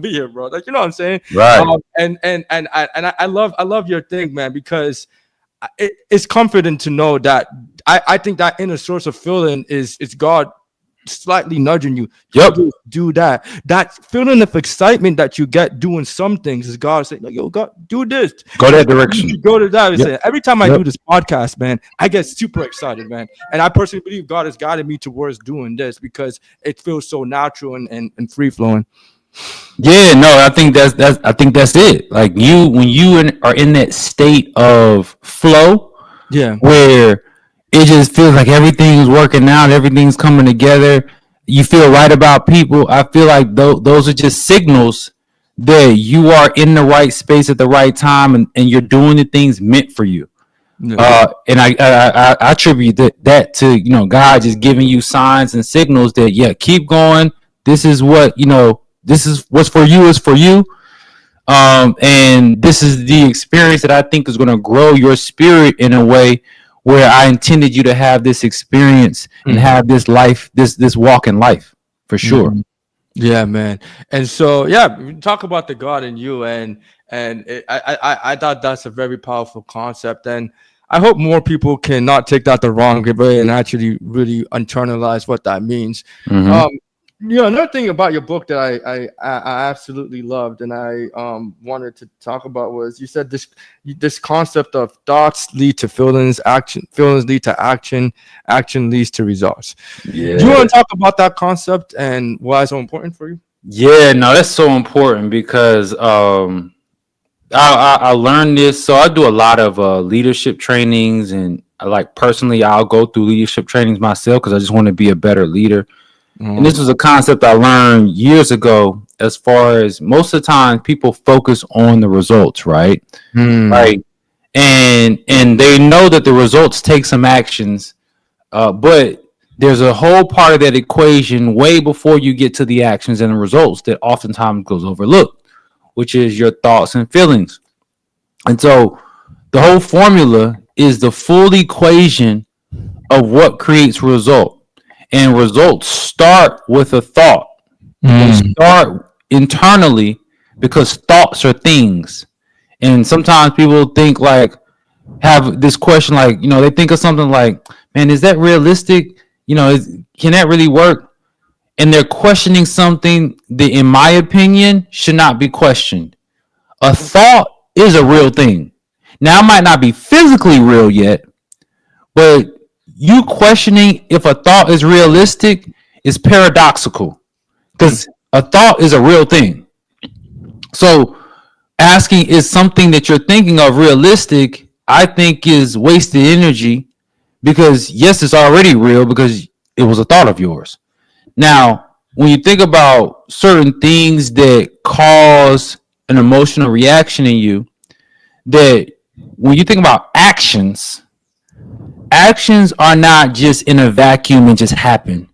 be here, bro. Like, you know what I'm saying? Right. And I love your thing, man, because it's comforting to know that I think that inner source of feeling is God slightly nudging you. Yep. Do that. That feeling of excitement that you get doing some things is God saying, like, yo, God, do this. Go that You direction. should go to that. Yep. Every time I Yep. do this podcast, man, I get super excited, man. And I personally believe God has guided me towards doing this because it feels so natural and free flowing. Yeah, no, I think that's it. Like when you are in that state of flow Yeah. where it just feels like everything's working out, everything's coming together. You feel right about people. I feel like those are just signals that you are in the right space at the right time, and you're doing the things meant for you. And I attribute that to, you know, God just giving you signs and signals that, yeah, keep going. This is what, you know, this is what's for you is for you. And this is the experience that I think is going to grow your spirit in a way where I intended you to have this experience and have this life, this walk in life for sure. Yeah, man. And so, yeah, we talk about the God in you, and I thought that's a very powerful concept, and I hope more people can not take that the wrong way and actually really internalize what that means. Another thing about your book that I absolutely loved and I wanted to talk about was you said this concept of thoughts lead to feelings lead to action leads to results. Yeah. Do you want to talk about that concept and why it's so important for you? Yeah, no, that's so important because I learned this. So I do a lot of leadership trainings, and personally, I'll go through leadership trainings myself because I just want to be a better leader. And this was a concept I learned years ago, as far as most of the time people focus on the results, right? Right. And they know that the results take some actions, but there's a whole part of that equation way before you get to the actions and the results that oftentimes goes overlooked, which is your thoughts and feelings. And so the whole formula is the full equation of what creates result. And results start with a thought. They start internally because thoughts are things. And sometimes people think have this question, they think of something like, man, is that realistic? Can that really work? And they're questioning something that, in my opinion, should not be questioned. A thought is a real thing. Now, it might not be physically real yet, but you questioning if a thought is realistic is paradoxical because a thought is a real thing. So asking, is something that you're thinking of realistic, I think is wasted energy because yes, it's already real because it was a thought of yours. Now, when you think about certain things that cause an emotional reaction in you, that when you think about actions are not just in a vacuum and just happen.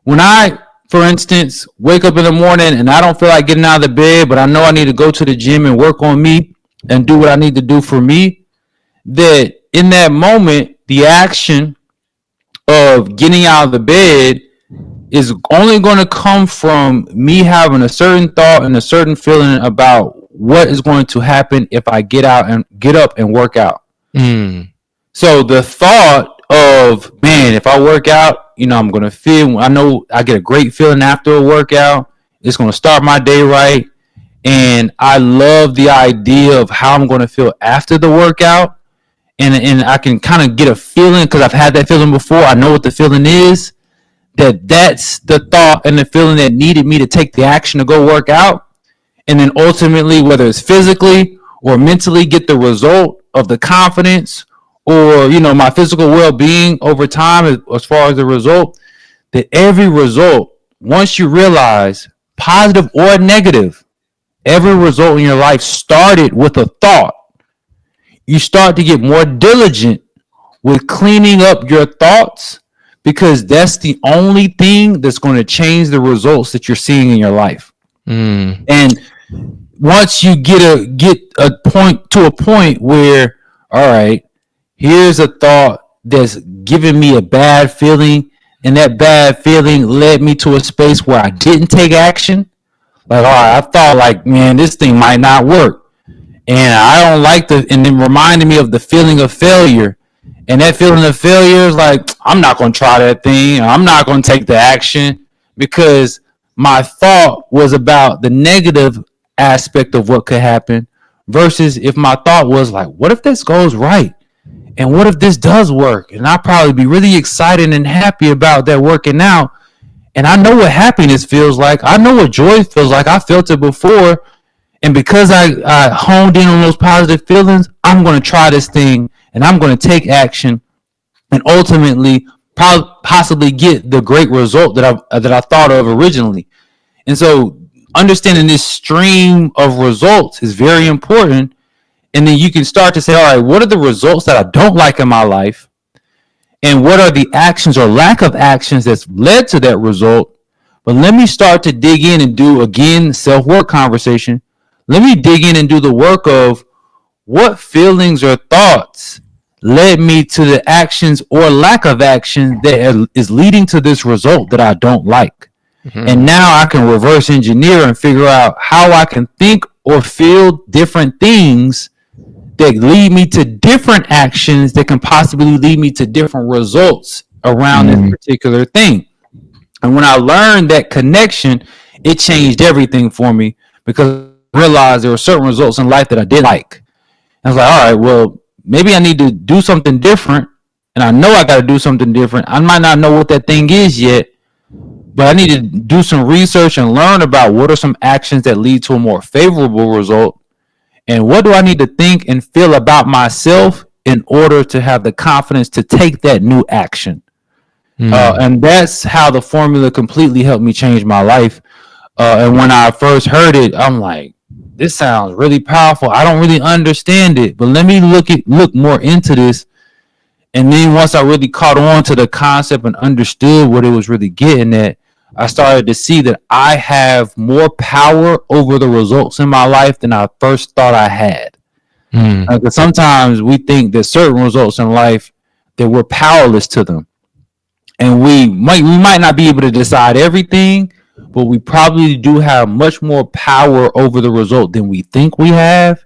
When I, for instance, wake up in the morning and I don't feel like getting out of the bed, but I know I need to go to the gym and work on me and do what I need to do for me, that in that moment, the action of getting out of the bed is only going to come from me having a certain thought and a certain feeling about what is going to happen if I get up and work out. So the thought of, man, if I work out, I'm going to feel, I know I get a great feeling after a workout. It's going to start my day right. And I love the idea of how I'm going to feel after the workout. And I can kind of get a feeling because I've had that feeling before. I know what the feeling is. That's the thought and the feeling that needed me to take the action to go work out. And then ultimately, whether it's physically or mentally, get the result of the confidence or, my physical well-being over time as far as the result, that every result, once you realize, positive or negative, every result in your life started with a thought. You start to get more diligent with cleaning up your thoughts because that's the only thing that's going to change the results that you're seeing in your life. And once you get a point where, all right, here's a thought that's giving me a bad feeling, and that bad feeling led me to a space where I didn't take action. All right, I thought man, this thing might not work. And I don't like and then reminded me of the feeling of failure. And that feeling of failure is like, I'm not going to try that thing. I'm not going to take the action because my thought was about the negative aspect of what could happen versus if my thought was like, what if this goes right? And what if this does work? And I'll probably be really excited and happy about that working out. And I know what happiness feels like. I know what joy feels like. I felt it before. And because I honed in on those positive feelings, I'm going to try this thing and I'm going to take action and ultimately possibly get the great result that I thought of originally. And so understanding this stream of results is very important. And then you can start to say, all right, what are the results that I don't like in my life? And what are the actions or lack of actions that's led to that result? But let me start to dig in and do, again, self-work conversation. Let me dig in and do the work of what feelings or thoughts led me to the actions or lack of action that is leading to this result that I don't like. Mm-hmm. And now I can reverse engineer and figure out how I can think or feel different things that lead me to different actions that can possibly lead me to different results around this particular thing. And when I learned that connection, it changed everything for me because I realized there were certain results in life that I didn't like. I was like, all right, well, maybe I need to do something different. And I know I got to do something different. I might not know what that thing is yet, but I need to do some research and learn about what are some actions that lead to a more favorable result. And what do I need to think and feel about myself in order to have the confidence to take that new action? And that's how the formula completely helped me change my life. And when I first heard it, I'm like, this sounds really powerful. I don't really understand it, but let me look more into this. And then once I really caught on to the concept and understood what it was really getting at, I started to see that I have more power over the results in my life than I first thought I had. Because sometimes we think that certain results in life that we're powerless to them, and we might not be able to decide everything, but we probably do have much more power over the result than we think we have.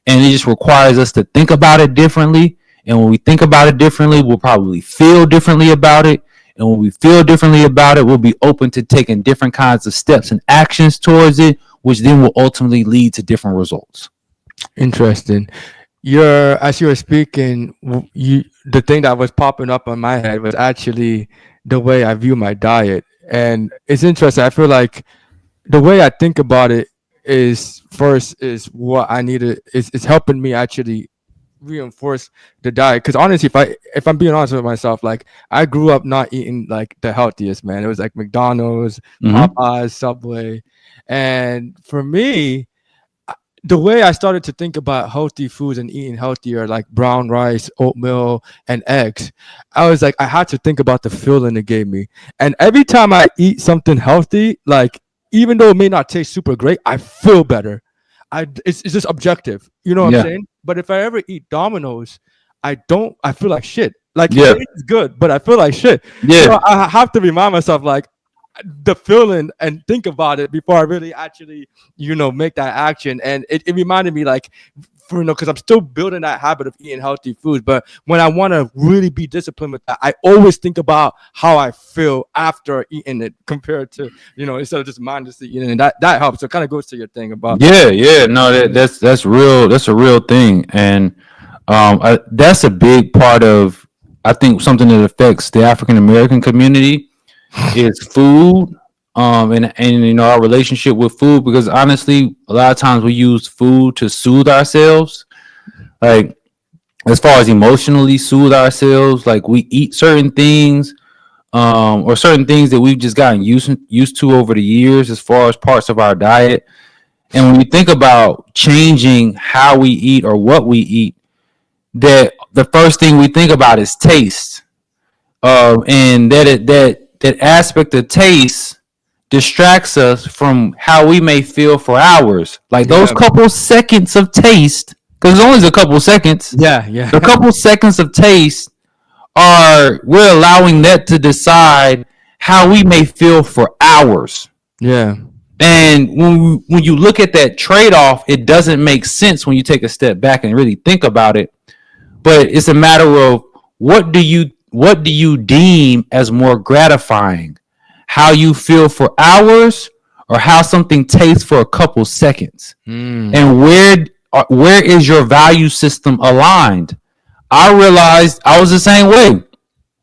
And it just requires us to think about it differently. And when we think about it differently, we'll probably feel differently about it. And when we feel differently about it, we'll be open to taking different kinds of steps and actions towards it, which then will ultimately lead to different results. Interesting. As you were speaking, the thing that was popping up on my head was actually the way I view my diet. And it's interesting. I feel like the way I think about it is what I needed is helping me actually reinforce the diet. Because honestly, if I'm being honest with myself, like I grew up not eating like the healthiest, man. It was like McDonald's, Popeyes, Subway. And for me, the way I started to think about healthy foods and eating healthier, like brown rice, oatmeal, and eggs, I was like, I had to think about the feeling it gave me. And every time I eat something healthy, like even though it may not taste super great, I feel better. It's just objective, you know what I'm saying? But if I ever eat Domino's, I feel like shit. Like it's good, but I feel like shit. Yeah. So I have to remind myself like the feeling and think about it before I really actually, make that action. And it reminded me like, because I'm still building that habit of eating healthy foods. But when I want to really be disciplined with that, I always think about how I feel after eating it compared to, instead of just mindlessly eating it. That helps. So it kind of goes to your thing about. Yeah. No, that's real. That's a real thing. And that's a big part of, I think, something that affects the African American community is food, and our relationship with food, because honestly, a lot of times we use food to soothe ourselves, like as far as emotionally soothe ourselves. Like we eat certain things, or certain things that we've just gotten used to over the years as far as parts of our diet. And when you think about changing how we eat or what we eat, that the first thing we think about is taste, and that aspect of taste distracts us from how we may feel for hours. Like those couple seconds of taste, because it's only a couple seconds. Yeah. The couple seconds of taste we're allowing that to decide how we may feel for hours. Yeah. And when you look at that trade-off, it doesn't make sense when you take a step back and really think about it. But it's a matter of what do you deem as more gratifying? How you feel for hours, or how something tastes for a couple seconds? And where is your value system aligned? I realized I was the same way.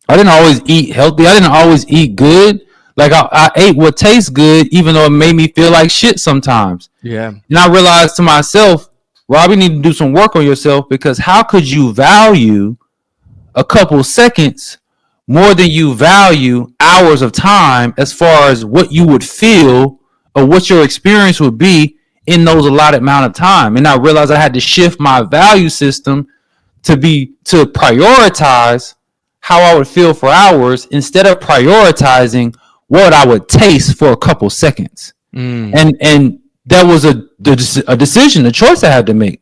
I didn't always eat healthy. I didn't always eat good. Like I ate what tastes good, even though it made me feel like shit sometimes. Yeah. And I realized to myself, Rob, you need to do some work on yourself, because how could you value a couple seconds more than you value hours of time, as far as what you would feel or what your experience would be in those allotted amount of time? And I realized I had to shift my value system to prioritize how I would feel for hours, instead of prioritizing what I would taste for a couple seconds. And that was a decision, a choice I had to make.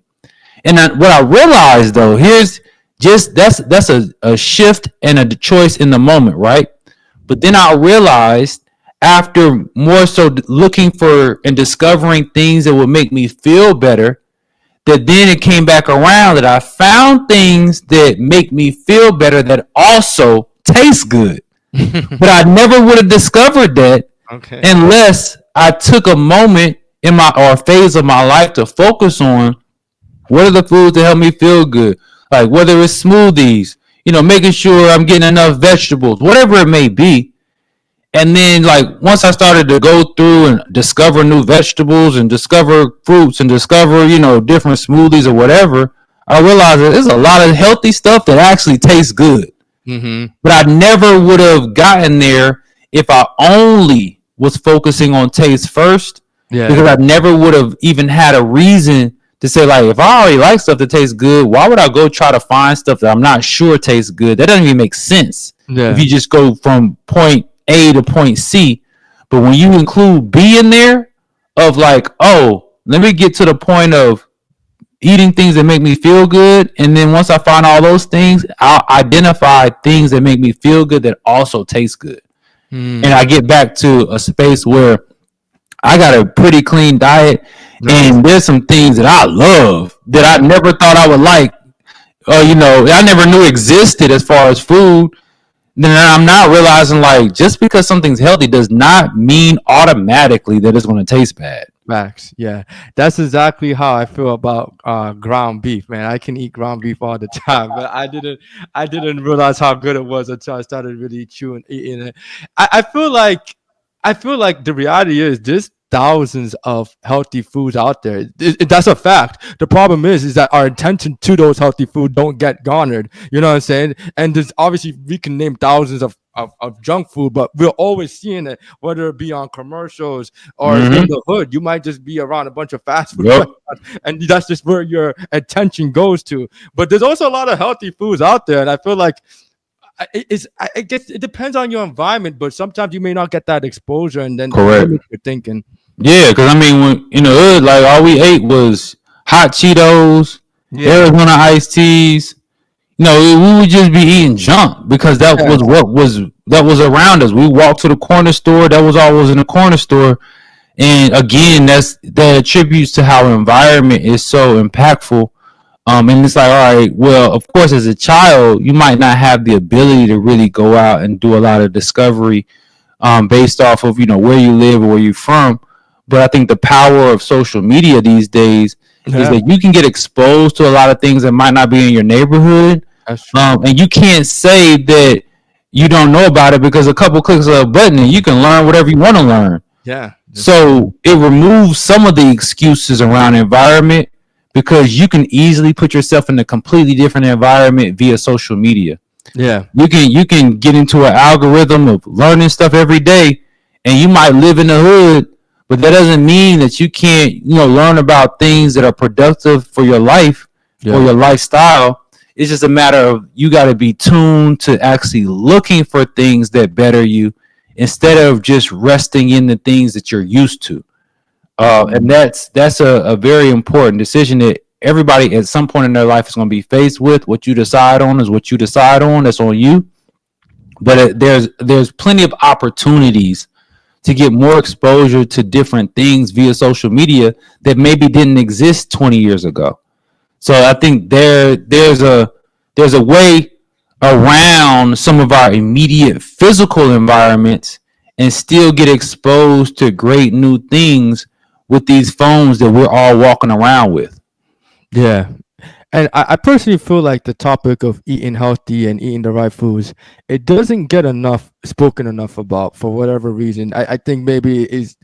And what I realized, though, that's a shift and a choice in the moment, right? But then I realized, after more so looking for and discovering things that would make me feel better, that then it came back around that I found things that make me feel better that also taste good. But I never would have discovered that unless I took a moment in a phase of my life to focus on what are the foods that help me feel good. Like whether it's smoothies, making sure I'm getting enough vegetables, whatever it may be. And then, like, once I started to go through and discover new vegetables and discover fruits and discover, different smoothies or whatever, I realized that there's a lot of healthy stuff that actually tastes good. But I never would have gotten there if I only was focusing on taste first. Yeah. Because I never would have even had a reason to say, like, if I already like stuff that tastes good, why would I go try to find stuff that I'm not sure tastes good? That doesn't even make sense. Yeah. If you just go from point A to point C. But when you include B in there, of like, oh, let me get to the point of eating things that make me feel good, and then once I find all those things, I'll identify things that make me feel good that also taste good. And I get back to a space where I got a pretty clean diet, and there's some things that I love that I never thought I would like, I never knew existed as far as food. Then I'm not realizing, like, just because something's healthy does not mean automatically that it's going to taste bad. Facts. Yeah, that's exactly how I feel about ground beef, man. I can eat ground beef all the time, but I didn't realize how good it was until I started really eating it. I feel like the reality is there's thousands of healthy foods out there. That's a fact. The problem is that our attention to those healthy foods don't get garnered. You know what I'm saying? And there's obviously, we can name thousands of junk food, but we're always seeing it, whether it be on commercials or in the hood. You might just be around a bunch of fast food restaurants, and that's just where your attention goes to. But there's also a lot of healthy foods out there, and I feel like I guess it depends on your environment, but sometimes you may not get that exposure, and then you're thinking. Yeah, because I mean, when in the hood, like, all we ate was hot Cheetos, Arizona iced teas. We would just be eating junk because that was what was around us. We walked to the corner store, that was always in the corner store. And again, that attributes to how environment is so impactful. And it's like, all right, well, of course, as a child, you might not have the ability to really go out and do a lot of discovery based off of, where you live or where you're from. But I think the power of social media these days is that you can get exposed to a lot of things that might not be in your neighborhood. That's true. And you can't say that you don't know about it, because a couple clicks of a button and you can learn whatever you want to learn. Yeah. So it removes some of the excuses around environment, because you can easily put yourself in a completely different environment via social media. Yeah. You can get into an algorithm of learning stuff every day, and you might live in the hood, but that doesn't mean that you can't, learn about things that are productive for your life or your lifestyle. It's just a matter of you got to be tuned to actually looking for things that better you, instead of just resting in the things that you're used to. And that's a very important decision that everybody at some point in their life is going to be faced with. What you decide on is what you decide on. That's on you. But there's plenty of opportunities to get more exposure to different things via social media that maybe didn't exist 20 years ago. So I think there's a way around some of our immediate physical environments and still get exposed to great new things with these phones that we're all walking around with. Yeah. And I personally feel like the topic of eating healthy and eating the right foods, it doesn't get enough spoken enough about for whatever reason. I think maybe it's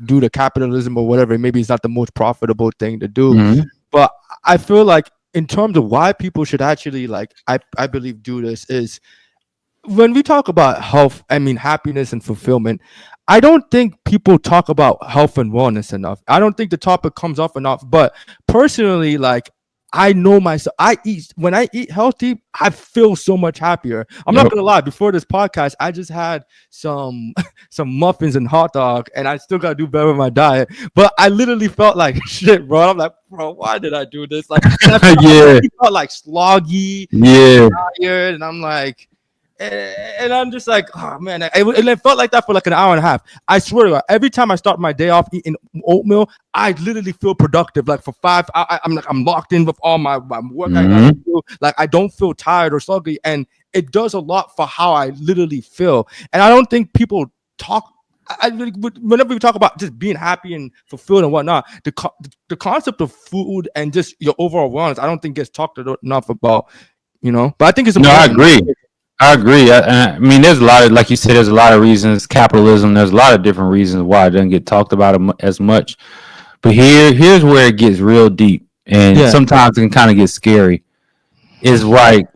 due to capitalism or whatever. Maybe it's not the most profitable thing to do. Mm-hmm. But I feel like in terms of why people should actually like I believe do this is when we talk about health, I mean happiness and fulfillment, I don't think people talk about health and wellness enough. I don't think the topic comes up enough. But personally, like I know myself. I eat when I eat healthy, I feel so much happier. I'm not Yep. gonna lie. Before this podcast, I just had some some muffins and hot dog, and I still gotta do better with my diet. But I literally felt like shit, bro. I'm like, bro, why did I do this? Like, Yeah. I felt like sloggy, Yeah. tired, and I'm like, and I'm just like, oh man, it felt like that for like an hour and a half. I swear to God, every time I start my day off eating oatmeal, I literally feel productive. Like for 5, I'm like I'm locked in with all my work I gotta do. Like I don't feel tired or sluggy, and it does a lot for how I literally feel. And I don't think people talk. I really, whenever we talk about just being happy and fulfilled and whatnot, the concept of food and just your overall wellness, I don't think gets talked enough about. But I think it's No, I important. agree. I agree. I mean, there's a lot of, like you said, there's a lot of reasons. Capitalism. There's a lot of different reasons why it doesn't get talked about as much. But here's where it gets real deep, and Yeah. sometimes it can kind of get scary. Is like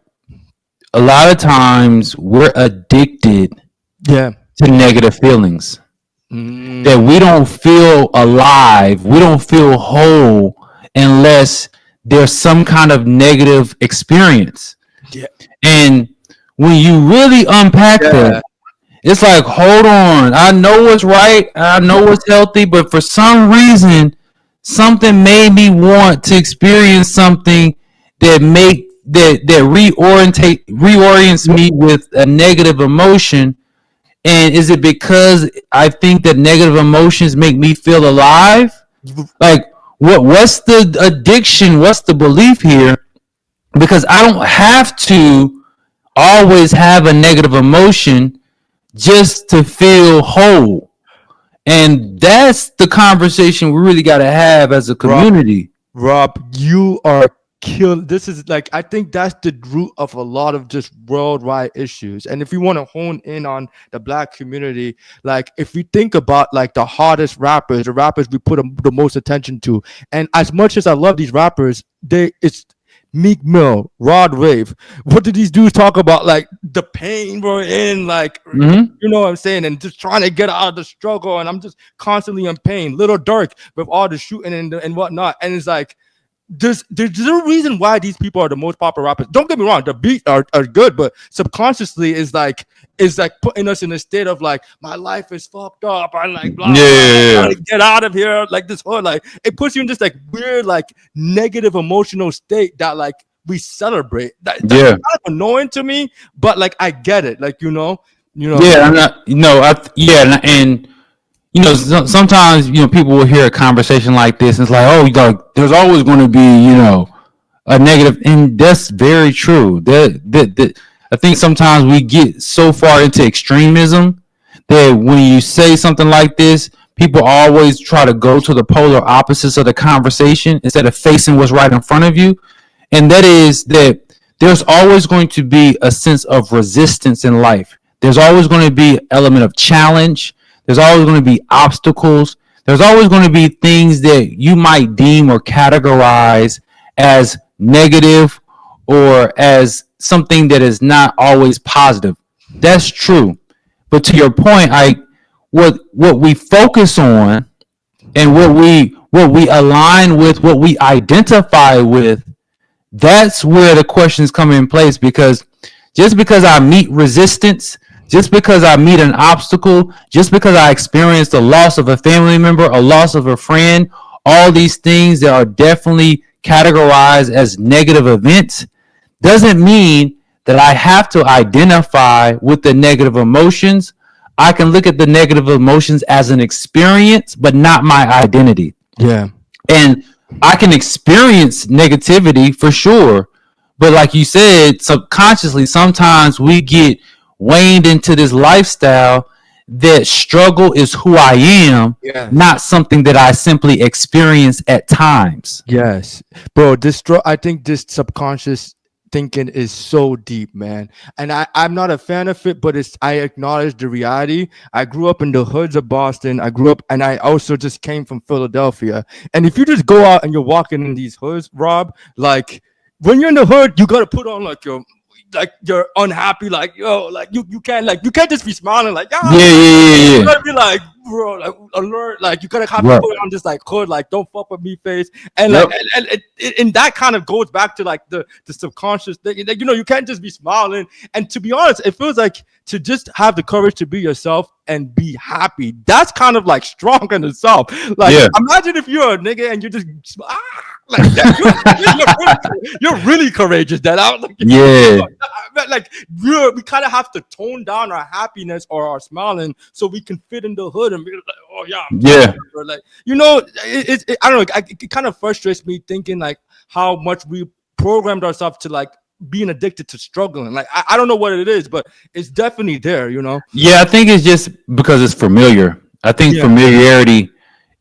a lot of times we're addicted Yeah. to negative feelings. That we don't feel alive, we don't feel whole unless there's some kind of negative experience. Yeah. And when you really unpack that, it's like, hold on, I know what's right, I know what's healthy, but for some reason, something made me want to experience something that reorients me with a negative emotion. And is it because I think that negative emotions make me feel alive? Like, what's the addiction? What's the belief here? Because I don't have to always have a negative emotion just to feel whole. And that's the conversation we really got to have as a community. Rob, you are killed. This is like, I think that's the root of a lot of just worldwide issues. And if you want to hone in on the Black community, like if we think about like the hottest rappers, the rappers we put the most attention to, and as much as I love these rappers, it's Meek Mill, Rod Wave. What did these dudes talk about? Like the pain we're in, like you know what I'm saying, and just trying to get out of the struggle. And I'm just constantly in pain. Little Dirk with all the shooting and whatnot. And it's like there's a reason why these people are the most popular rappers. Don't get me wrong, the beats are good, but subconsciously is like putting us in a state of like my life is fucked up. I'm like blah, blah, blah, get out of here. Like this whole like it puts you in this like weird like negative emotional state that like we celebrate. That's kind of annoying to me, but like I get it. Like Yeah, I'm not. And sometimes people will hear a conversation like this, and it's like, oh, there's always going to be a negative, and that's very true. I think sometimes we get so far into extremism that when you say something like this, people always try to go to the polar opposites of the conversation instead of facing what's right in front of you. And that is that there's always going to be a sense of resistance in life. There's always going to be an element of challenge. There's always going to be obstacles. There's always going to be things that you might deem or categorize as negative or as something that is not always positive. That's true. But to your point, what we focus on and what we align with, what we identify with, that's where the questions come in place. Because just because I meet resistance, just because I meet an obstacle, just because I experienced the loss of a family member, a loss of a friend, all these things that are definitely categorized as negative events, doesn't mean that I have to identify with the negative emotions. I can look at the negative emotions as an experience, but not my identity. Yeah. And I can experience negativity for sure, But like you said, subconsciously, sometimes we get waned into this lifestyle that struggle is who I am, Yes. not something that I simply experience at times. Yes, bro. I think this subconscious thinking is so deep, man. And I'm not a fan of it, but I acknowledge the reality. I grew up in the hoods of Boston. I grew up, and I also just came from Philadelphia. And if you just go out and you're walking in these hoods, Rob, like when you're in the hood, you gotta put on like you're unhappy, like yo, like you can't just be smiling like Yeah, yeah, yeah, you yeah. gotta be like, bro, like alert, like you gotta have to Right. put on this like hood, like don't fuck with me face, and Yep. like and that kind of goes back to like the subconscious thing, like, you can't just be smiling. And to be honest, it feels like to just have the courage to be yourself and be happy. That's kind of like strong in itself. Like Yeah. imagine if you're a nigga and you just like that. You're really courageous. That out. Like, Yeah. like we kind of have to tone down our happiness or our smiling so we can fit in the hood and be like, oh yeah, Yeah. like I don't know. It kind of frustrates me thinking like how much we programmed ourselves to like being addicted to struggling. Like I don't know what it is, but it's definitely there. Yeah, I think it's just because it's familiar. I think Yeah. familiarity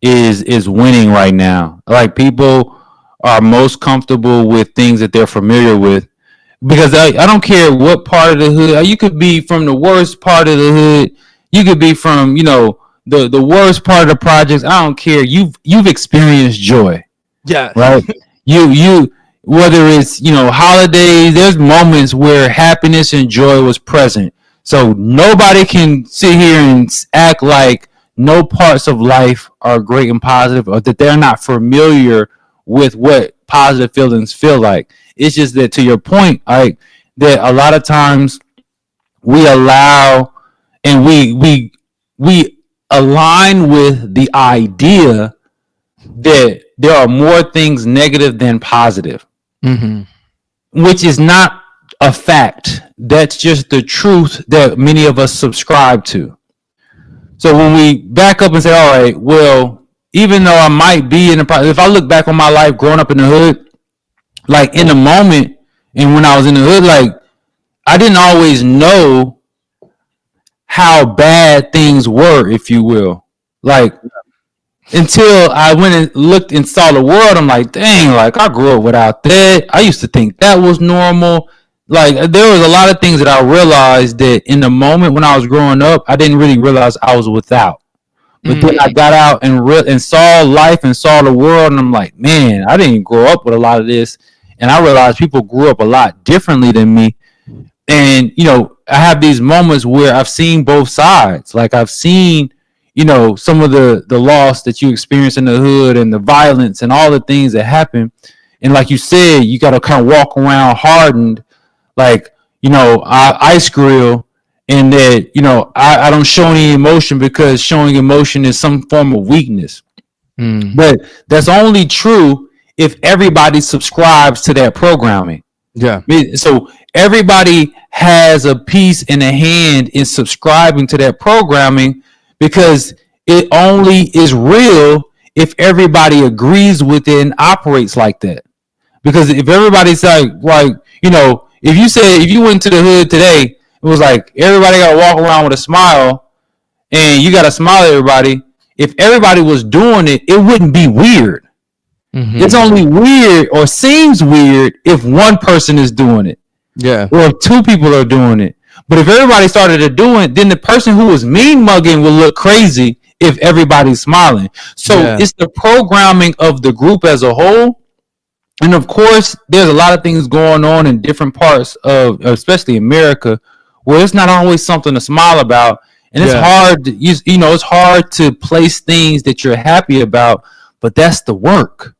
is winning right now. Like people are most comfortable with things that they're familiar with. Because I don't care what part of the hood. You could be from the worst part of the hood. You could be from, the worst part of the projects. I don't care. You've experienced joy. Yeah. Right? you whether it's, holidays, there's moments where happiness and joy was present. So nobody can sit here and act like no parts of life are great and positive, or that they're not familiar with what positive feelings feel like. It's just that, to your point, like, that a lot of times we allow and we align with the idea that there are more things negative than positive, which is not a fact. That's just the truth that many of us subscribe to. So when we back up and say, all right, well, even though I might be if I look back on my life growing up in the hood, like in the moment and when I was in the hood, like I didn't always know how bad things were, if you will. Like until I went and looked and saw the world, I'm like, dang, like I grew up without that. I used to think that was normal. Like there was a lot of things that I realized that in the moment when I was growing up, I didn't really realize I was without. But then I got out and saw life and saw the world, and I'm like, man, I didn't grow up with a lot of this. And I realized people grew up a lot differently than me. And, I have these moments where I've seen both sides. Like I've seen, some of the loss that you experience in the hood and the violence and all the things that happen. And like you said, you got to kind of walk around hardened, like, ice grill. And that, I don't show any emotion because showing emotion is some form of weakness. But that's only true if everybody subscribes to that programming. Yeah. So everybody has a piece in a hand in subscribing to that programming, because it only is real if everybody agrees with it and operates like that. Because if everybody's like, if you went to the hood today, it was like everybody got to walk around with a smile and you got to smile at everybody. If everybody was doing it, it wouldn't be weird. It's only weird or seems weird if one person is doing it. Yeah. Or if two people are doing it. But if everybody started to do it, then the person who was mean mugging will look crazy if everybody's smiling. So it's the programming of the group as a whole. And of course, there's a lot of things going on in different parts of, especially America, where it's not always something to smile about. And it's hard, it's hard to place things that you're happy about, but that's the work.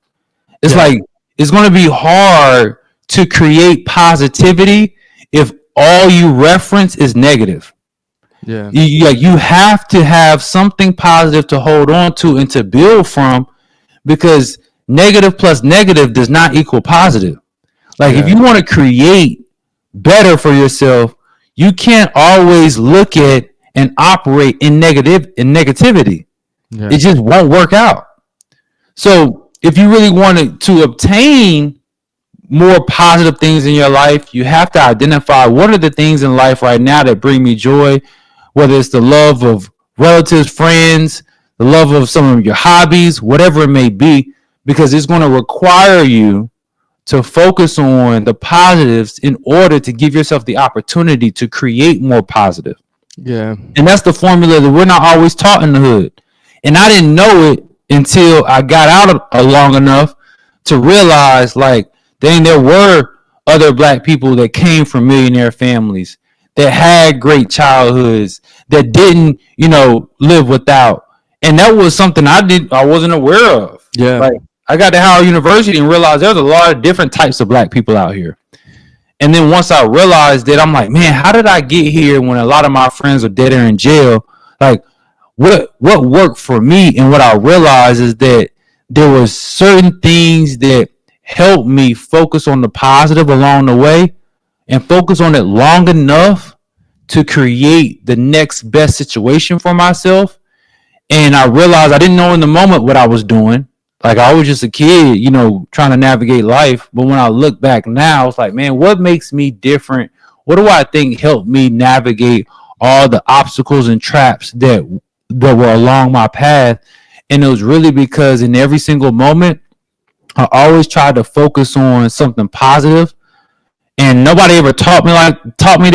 It's like, it's going to be hard to create positivity if all you reference is negative. Yeah. You have to have something positive to hold on to and to build from, because negative plus negative does not equal positive. Like if you want to create better for yourself, you can't always look at and operate in negativity. Yeah. It just won't work out. So if you really wanted to obtain more positive things in your life, you have to identify what are the things in life right now that bring me joy, whether it's the love of relatives, friends, the love of some of your hobbies, whatever it may be, because it's going to require you to focus on the positives in order to give yourself the opportunity to create more positive. Yeah. And that's the formula that we're not always taught in the hood. And I didn't know it until I got out long enough to realize, like, dang, there were other black people that came from millionaire families that had great childhoods, that didn't, live without. And that was something I wasn't aware of. Yeah. Like, I got to Howard University and realized there's a lot of different types of black people out here. And then once I realized that, I'm like, man, how did I get here when a lot of my friends are dead or in jail? Like, what worked for me? And what I realized is that there was certain things that helped me focus on the positive along the way and focus on it long enough to create the next best situation for myself. And I realized I didn't know in the moment what I was doing. Like, I was just a kid, trying to navigate life. But when I look back now, it's like, man, what makes me different? What do I think helped me navigate all the obstacles and traps that were along my path? And it was really because in every single moment, I always tried to focus on something positive. And nobody ever taught me that.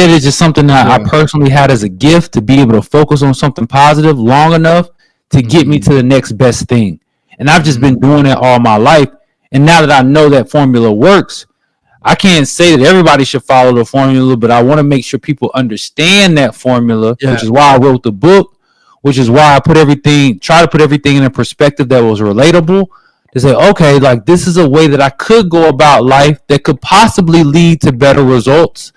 It's just something that I personally had as a gift, to be able to focus on something positive long enough to get me to the next best thing. And I've just been doing it all my life. And now that I know that formula works, I can't say that everybody should follow the formula, but I want to make sure people understand that formula, which is why I wrote the book, which is why I try to put everything in a perspective that was relatable, to say, okay, like, this is a way that I could go about life that could possibly lead to better results,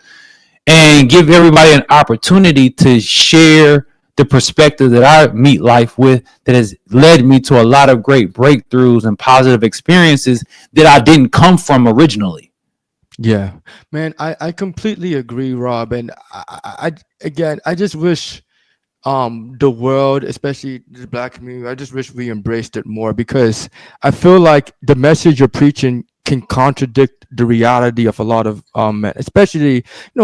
and give everybody an opportunity to share the perspective that I meet life with, that has led me to a lot of great breakthroughs and positive experiences that I didn't come from originally. Yeah, man, I completely agree, Rob. And I just wish the world, especially the black community, I just wish we embraced it more, because I feel like the message you're preaching can contradict the reality of a lot of men, especially you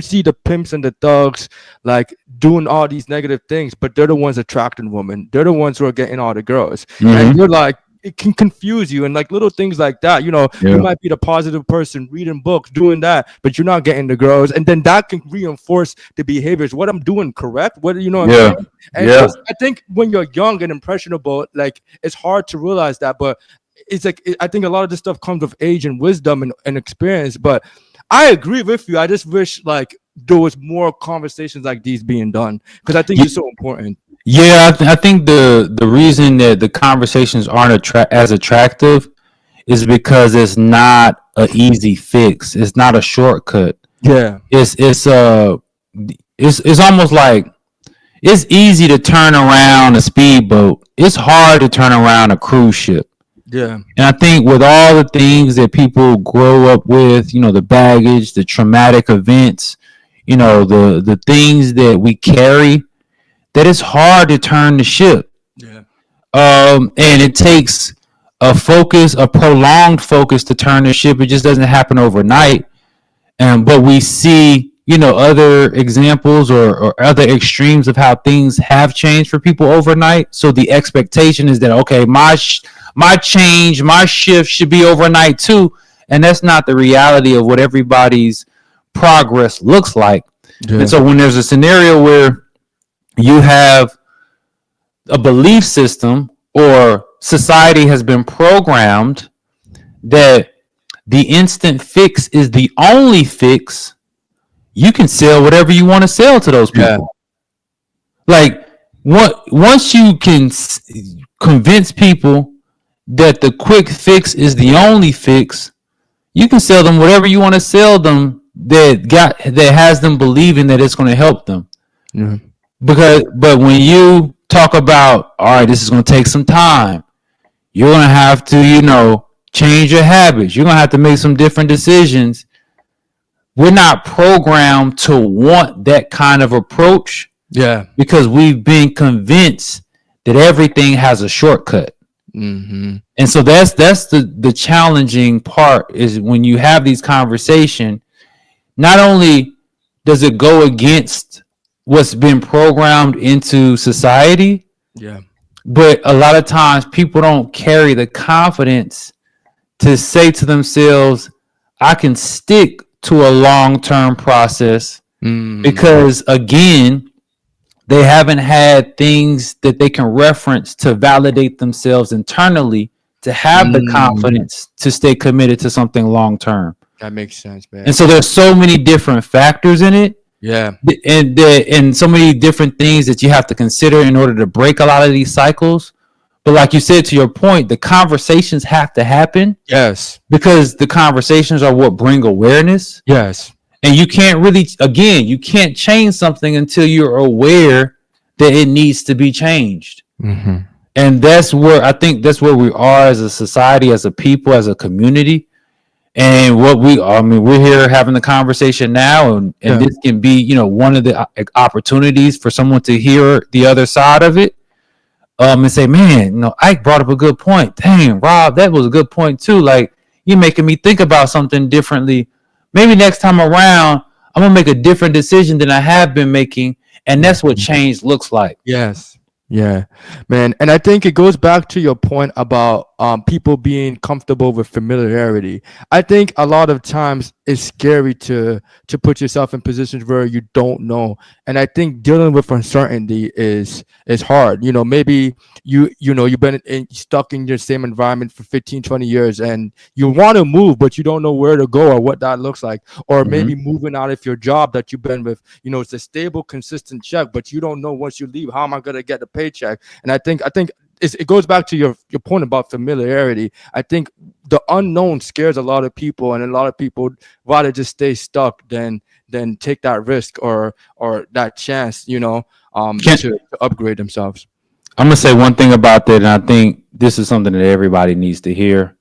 see the pimps and the thugs, like, doing all these negative things, but they're the ones attracting women, they're the ones who are getting all the girls. And you're like, it can confuse you, and like little things like that, you might be the positive person reading books, doing that, but you're not getting the girls, and then that can reinforce the behaviors. What I'm doing correct? What I'm saying? And I think when you're young and impressionable, like, it's hard to realize that, but it's like, I think a lot of this stuff comes with age and wisdom and experience. But I agree with you. I just wish, like, there was more conversations like these being done, because I think it's so important. Yeah, I think the reason that the conversations aren't as attractive is because it's not an easy fix. It's not a shortcut. Yeah, it's almost like, it's easy to turn around a speedboat. It's hard to turn around a cruise ship. Yeah, and I think with all the things that people grow up with, the baggage, the traumatic events, the things that we carry, that it's hard to turn the ship. yeah, And it takes a prolonged focus to turn the ship. It just doesn't happen overnight. But we see, other examples or other extremes of how things have changed for people overnight. So the expectation is that, okay, my change, my shift should be overnight too. And that's not the reality of what everybody's progress looks like. Yeah. And so when there's a scenario where you have a belief system, or society has been programmed that the instant fix is the only fix, you can sell whatever you want to sell to those people. Yeah. Like, once you can convince people that the quick fix is the only fix, you can sell them whatever you want to sell them that has them believing that it's going to help them. Mm-hmm. But when you talk about, all right, this is going to take some time, you're going to have to, change your habits, you're going to have to make some different decisions. We're not programmed to want that kind of approach. Yeah. Because we've been convinced that everything has a shortcut. And so that's the challenging part, is when you have these conversations, not only does it go against what's been programmed into society, Yeah. but a lot of times people don't carry the confidence to say to themselves, I can stick to a long-term process, because again, they haven't had things that they can reference to validate themselves internally to have the confidence to stay committed to something long-term. That makes sense, man. And so there's so many different factors in it. Yeah. And so many different things that you have to consider in order to break a lot of these cycles. But like you said, to your point, the conversations have to happen. Yes. Because the conversations are what bring awareness. Yes. And you can't really, again, you can't change something until you're aware that it needs to be changed. And that's where I think that's where we are as a society, as a people, as a community. And we're here having the conversation now, and this can be, one of the opportunities for someone to hear the other side of it, and say, man, Ike brought up a good point. Dang, Rob, that was a good point too. Like, you're making me think about something differently. Maybe next time around, I'm gonna make a different decision than I have been making, and that's what change looks like. Yes. Yeah, man. And I think it goes back to your point about people being comfortable with familiarity. I think a lot of times it's scary to put yourself in positions where you don't know. And I think dealing with uncertainty is hard. Maybe you've been stuck in your same environment for 15, 20 years, and you want to move, but you don't know where to go or what that looks like. Or maybe moving out of your job that you've been with, it's a stable, consistent check, but you don't know once you leave, how am I going to get the paycheck? And I think it goes back to your point about familiarity. I think the unknown scares a lot of people, and a lot of people rather just stay stuck than take that risk or that chance, to upgrade themselves. I'm gonna say one thing about that, and I think this is something that everybody needs to hear.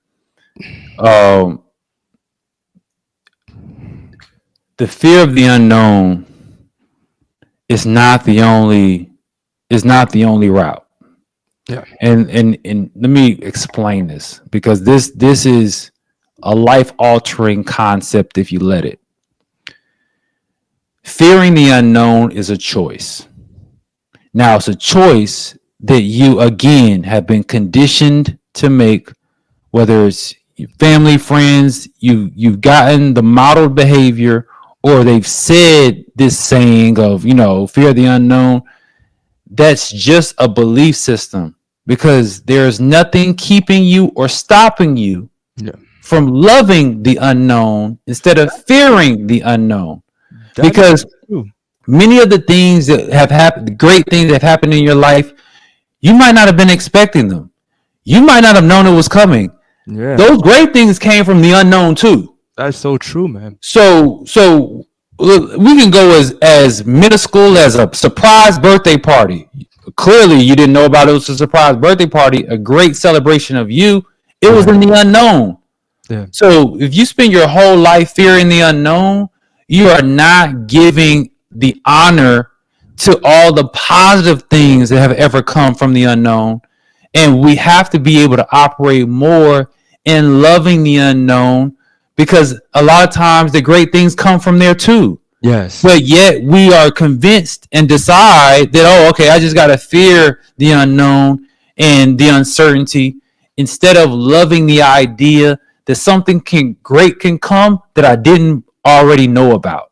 The fear of the unknown is not the only route. Yeah. And let me explain this, because this is a life-altering concept if you let it. Fearing the unknown is a choice. Now, it's a choice that you, again, have been conditioned to make, whether it's family, friends, you've gotten the modeled behavior, or they've said this saying of, fear the unknown. That's just a belief system, because there's nothing keeping you or stopping you from loving the unknown instead of fearing the unknown. Because many of the things that have happened, the great things that have happened in your life, you might not have been expecting them. You might not have known it was coming. Yeah. Those great things came from the unknown too. That's so true, man. So we can go as minuscule as a surprise birthday party. Clearly, you didn't know about it. It was a surprise birthday party, a great celebration of you. It was in the unknown. Yeah. So if you spend your whole life fearing the unknown, you are not giving the honor to all the positive things that have ever come from the unknown. And we have to be able to operate more in loving the unknown, because a lot of times the great things come from there too. Yes. But yet we are convinced and decide that, I just got to fear the unknown and the uncertainty, instead of loving the idea that something great can come that I didn't already know about.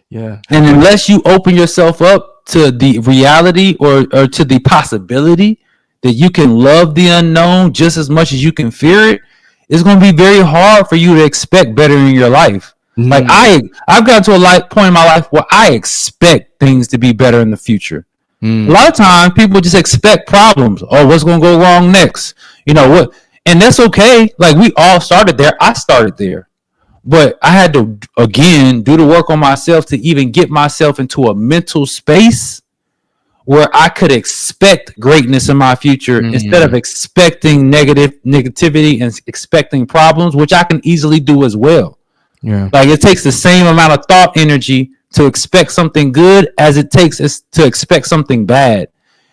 Yeah. And unless you open yourself up to the reality or to the possibility that you can love the unknown just as much as you can fear it, it's going to be very hard for you to expect better in your life. Like I've got to a point in my life where I expect things to be better in the future. A lot of times people just expect problems. Oh, what's going to go wrong next? What? And that's okay. Like, we all started there. I started there. But I had to, again, do the work on myself to even get myself into a mental space where I could expect greatness in my future instead of expecting negativity and expecting problems, which I can easily do as well. Yeah. Like, it takes the same amount of thought energy to expect something good as it takes us to expect something bad.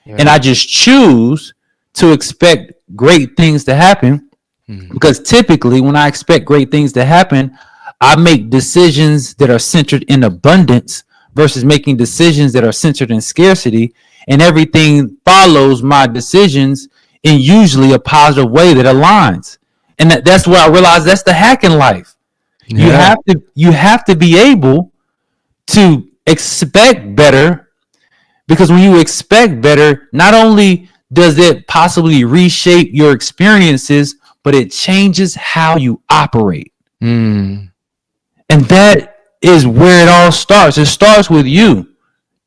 Yeah. And I just choose to expect great things to happen, because typically when I expect great things to happen, I make decisions that are centered in abundance versus making decisions that are centered in scarcity, and everything follows my decisions in usually a positive way that aligns. And that's where I realized that's the hack in life. Yeah. You have to be able to expect better, because when you expect better, not only does it possibly reshape your experiences, but it changes how you operate. Mm. And that is where it all starts. It starts with you.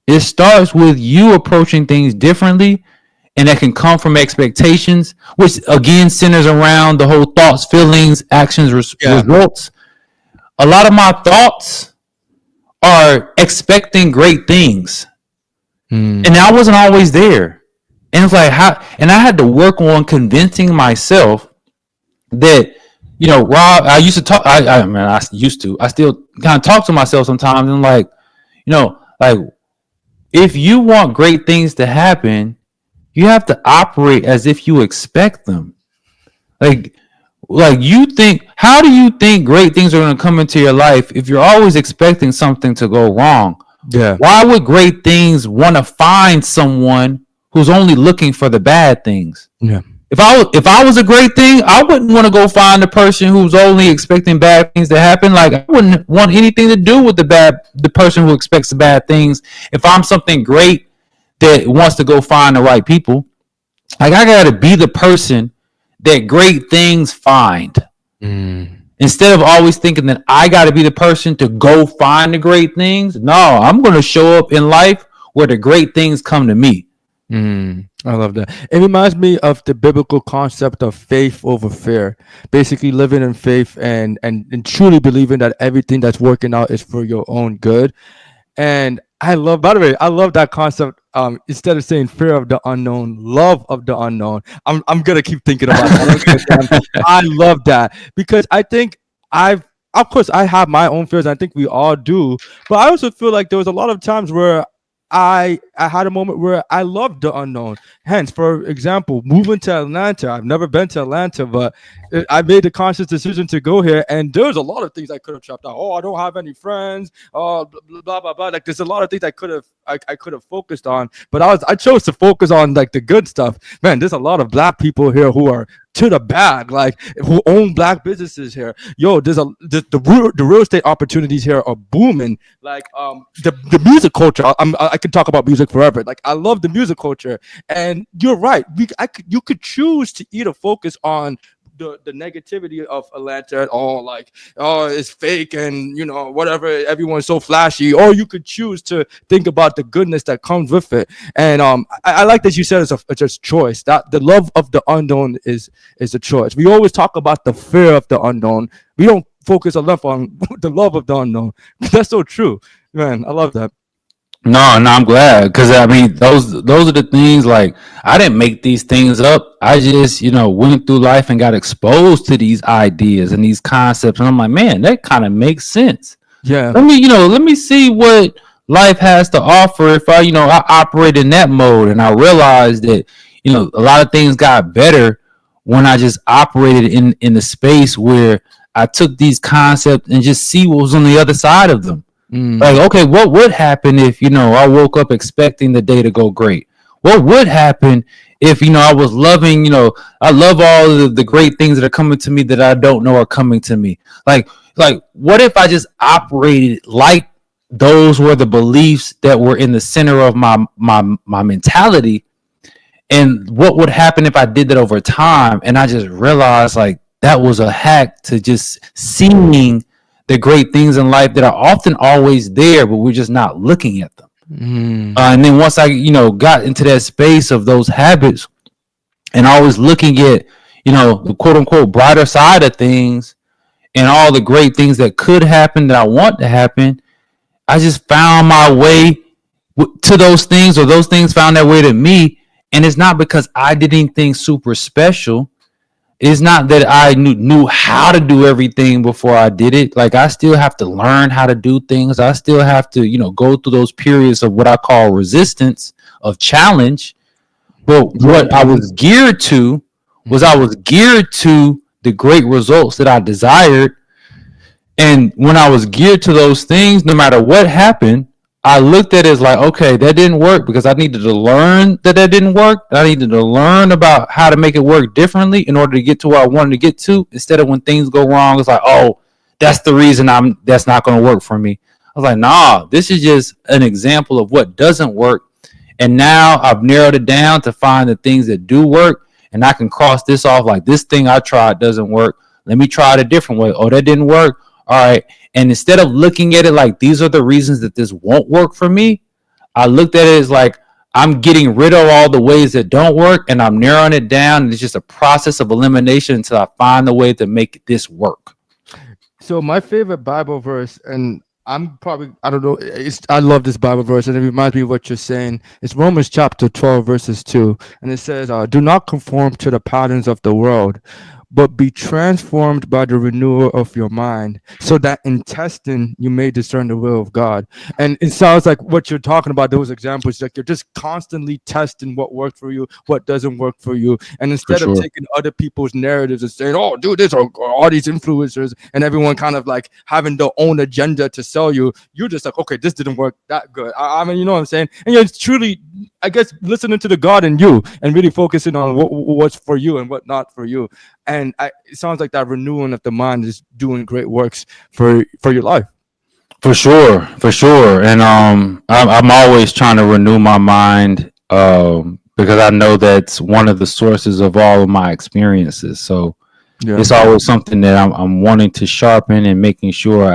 It starts with you approaching things differently, and that can come from expectations, which again centers around the whole thoughts, feelings, actions, results. A lot of my thoughts are expecting great things, and I wasn't always there. And it's like how, and I had to work on convincing myself that, you know, Rob, I used to talk. I used to. I still kind of talk to myself sometimes, and like, you know, like if you want great things to happen, you have to operate as if you expect them. Like you think, how do you think great things are going to come into your life if you're always expecting something to go wrong? Yeah. Why would great things want to find someone who's only looking for the bad things? Yeah. If I was a great thing, I wouldn't want to go find the person who's only expecting bad things to happen. Like I wouldn't want anything to do with the person who expects the bad things. If I'm something great that wants to go find the right people, like I gotta be the person that great things find. Instead of always thinking that I gotta be the person to go find the great things. No, I'm gonna show up in life where the great things come to me. I love that. It reminds me of the biblical concept of faith over fear. Basically, living in faith and truly believing that everything that's working out is for your own good. And I love, by the way, I love that concept. Instead of saying fear of the unknown, love of the unknown. I'm gonna keep thinking about that. I love that because I think of course, I have my own fears. I think we all do, but I also feel like there was a lot of times where I had a moment where I loved the unknown. Hence, for example, moving to Atlanta. I've never been to Atlanta, but I made the conscious decision to go here. And there's a lot of things I could have chopped out. Oh, I don't have any friends. Oh, blah blah blah blah. Like there's a lot of things I could have focused on, but I chose to focus on like the good stuff. Man, there's a lot of black people here who are to the bag, like who own black businesses here. Yo, the real estate opportunities here are booming. Like the music culture. I can talk about music forever. Like I love the music culture, and you're right. You could choose to either focus on the negativity of Atlanta, or like, oh, it's fake and you know whatever, everyone's so flashy, or you could choose to think about the goodness that comes with it. And I like that you said it's a choice, that the love of the unknown is a choice. We always talk about the fear of the unknown. We don't focus enough on the love of the unknown. That's so true, man. I love that. No, I'm glad, because I mean those are the things. Like I didn't make these things up. I just went through life and got exposed to these ideas and these concepts, and I'm like, man, that kind of makes sense. Yeah. Let me see what life has to offer if I operate in that mode. And I realized that a lot of things got better when I just operated in the space where I took these concepts and just see what was on the other side of them. Like, okay, what would happen if, I woke up expecting the day to go great? What would happen if, I was loving, I love all of the great things that are coming to me that I don't know are coming to me. Like, what if I just operated like those were the beliefs that were in the center of my mentality? And what would happen if I did that over time? And I just realized like that was a hack to just seeing the great things in life that are often always there, but we're just not looking at them. And then once I, got into that space of those habits and always looking at, the quote unquote brighter side of things and all the great things that could happen that I want to happen, I just found my way to those things, or those things found their way to me. And it's not because I did anything super special. It's not that I knew how to do everything before I did it. Like I still have to learn how to do things. I still have to, go through those periods of what I call resistance, of challenge. But Growing what I pains. was geared to was Mhm. I was geared to the great results that I desired. And when I was geared to those things, no matter what happened, I looked at it as like, okay, that didn't work because I needed to learn that didn't work. I needed to learn about how to make it work differently in order to get to where I wanted to get to. Instead of when things go wrong, it's like, oh, that's the reason that's not going to work for me. I was like, nah, this is just an example of what doesn't work. And now I've narrowed it down to find the things that do work. And I can cross this off like this thing I tried doesn't work. Let me try it a different way. Oh, that didn't work. All right. And instead of looking at it like these are the reasons that this won't work for me, I looked at it as like I'm getting rid of all the ways that don't work and I'm narrowing it down. And it's just a process of elimination until I find the way to make this work. So my favorite Bible verse, and I don't know, I love this Bible verse, and it reminds me of what you're saying. It's Romans chapter 12, verses 2, and it says, "Do not conform to the patterns of the world, but be transformed by the renewal of your mind, so that in testing you may discern the will of God." And it sounds like what you're talking about, those examples, like you're just constantly testing what works for you, what doesn't work for you. And For instead of sure. taking other people's narratives and saying, "Oh, do this," or all these influencers and everyone kind of like having their own agenda to sell you, you're just like, okay, this didn't work that good. I mean, you know what I'm saying? And you're truly, I guess, listening to the God in you and really focusing on what's for you and what not for you. And it sounds like that renewing of the mind is doing great works for your life. For sure. For sure. And I'm always trying to renew my mind because I know that's one of the sources of all of my experiences. So Yeah. it's always something that I'm wanting to sharpen and making sure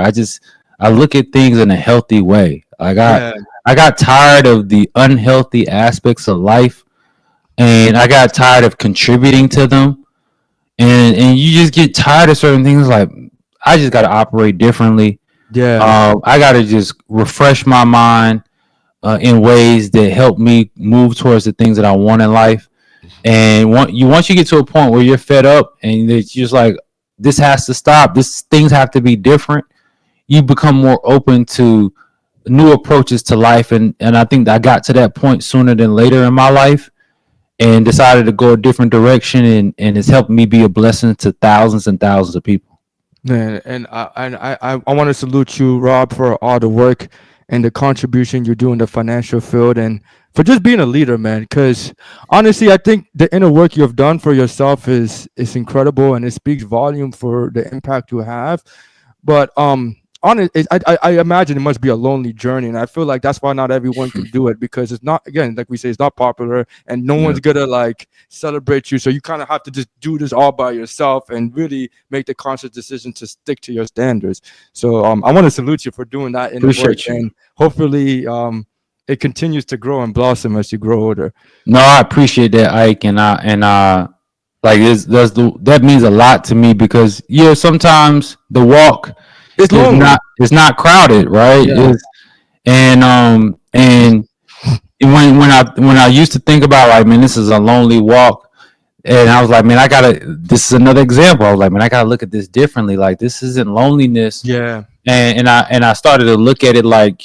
I look at things in a healthy way. Yeah. I got tired of the unhealthy aspects of life, and I got tired of contributing to them. And you just get tired of certain things. Like I just got to operate differently. Yeah. I got to just refresh my mind in ways that help me move towards the things that I want in life. And once you get to a point where you're fed up and it's just like this has to stop, this things have to be different, you become more open to new approaches to life. And I think I got to that point sooner than later in my life and decided to go a different direction, and it's helped me be a blessing to thousands and thousands of people. Man, and I want to salute you, Rob, for all the work and the contribution you do in the financial field, and for just being a leader, man. Because honestly, I think the inner work you have done for yourself is incredible, and it speaks volume for the impact you have. But I imagine it must be a lonely journey, and I feel like that's why not everyone can do it, because it's not, again, like we say, it's not popular, and no Yeah, one's gonna like celebrate you. So you kind of have to just do this all by yourself and really make the conscious decision to stick to your standards. So I want to salute you for doing that in the work, appreciate you. and hopefully it continues to grow and blossom as you grow older. No, I appreciate that, Ike, and like that means a lot to me because yeah, sometimes the walk It's is lonely. not crowded, right? Yeah. And when I used to think about like, man, this is a lonely walk, and I was like, man, this is another example. I was like, man, I gotta look at this differently. Like this isn't loneliness, Yeah. and I started to look at it like,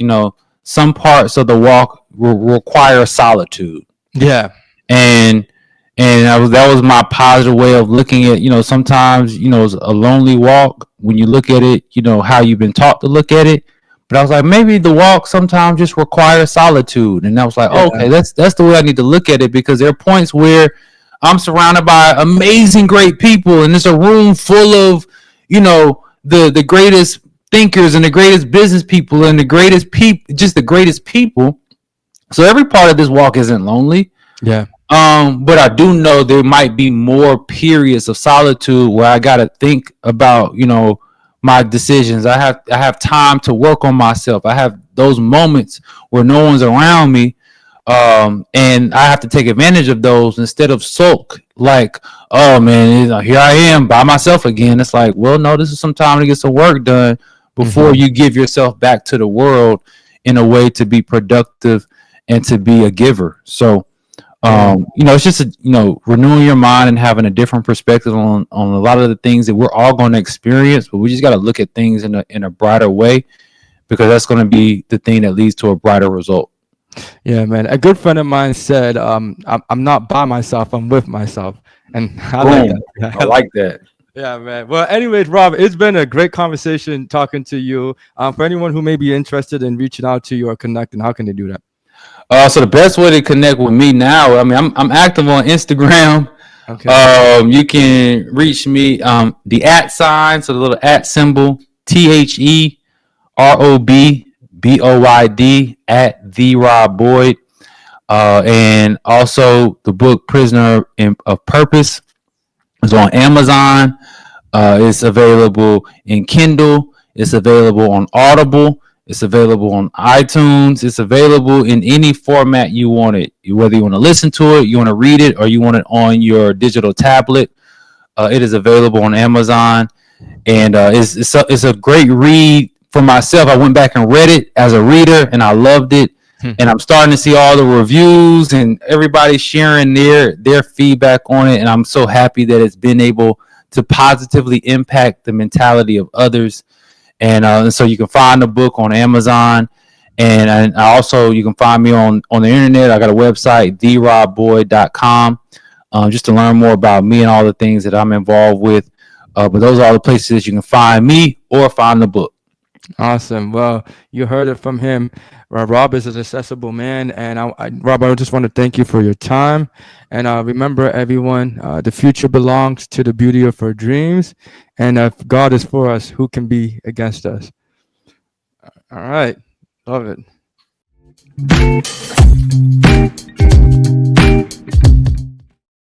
some parts of the walk will require solitude, Yeah. and that was my positive way of looking at, sometimes, it's a lonely walk when you look at it, how you've been taught to look at it. But I was like, maybe the walk sometimes just requires solitude. And I was like, oh, Yeah. okay, that's the way I need to look at it, because there are points where I'm surrounded by amazing, great people, and it's a room full of, the greatest thinkers and the greatest business people and the greatest people, just the greatest people. So every part of this walk isn't lonely. Yeah. But I do know there might be more periods of solitude where I gotta think about, my decisions. I have time to work on myself. I have those moments where no one's around me. And I have to take advantage of those instead of sulk like, oh man, here I am by myself again. It's like, well, no, this is some time to get some work done before you give yourself back to the world in a way to be productive and to be a giver. So Yeah. it's just renewing your mind and having a different perspective on a lot of the things that we're all going to experience, but we just got to look at things in a brighter way, because that's going to be the thing that leads to a brighter result. Yeah, man. A good friend of mine said, I'm not by myself, I'm with myself. And I like that. Boom. Yeah, I like that. yeah, man. Well, anyways, Rob, it's been a great conversation talking to you. For anyone who may be interested in reaching out to you or connecting, how can they do that? So the best way to connect with me now, I mean, I'm active on Instagram. Okay. You can reach me the at sign, so the little at symbol, TheRobBoyd at the Rob Boyd. And also the book of Purpose is on Amazon. It's available in Kindle. It's available on Audible. It's available on iTunes. It's available in any format you want it. Whether you want to listen to it, you want to read it, or you want it on your digital tablet, it is available on Amazon. And it's a great read for myself. I went back and read it as a reader, and I loved it. And I'm starting to see all the reviews and everybody sharing their feedback on it. And I'm so happy that it's been able to positively impact the mentality of others. And so you can find the book on Amazon. And I also, you can find me on the internet. I got a website, therobboyd.com, just to learn more about me and all the things that I'm involved with. But those are all the places you can find me or find the book. Awesome. Well, you heard it from him. Rob is an accessible man. And Rob, I just want to thank you for your time. And remember, everyone, the future belongs to the beauty of our dreams. And if God is for us, who can be against us? All right. Love it.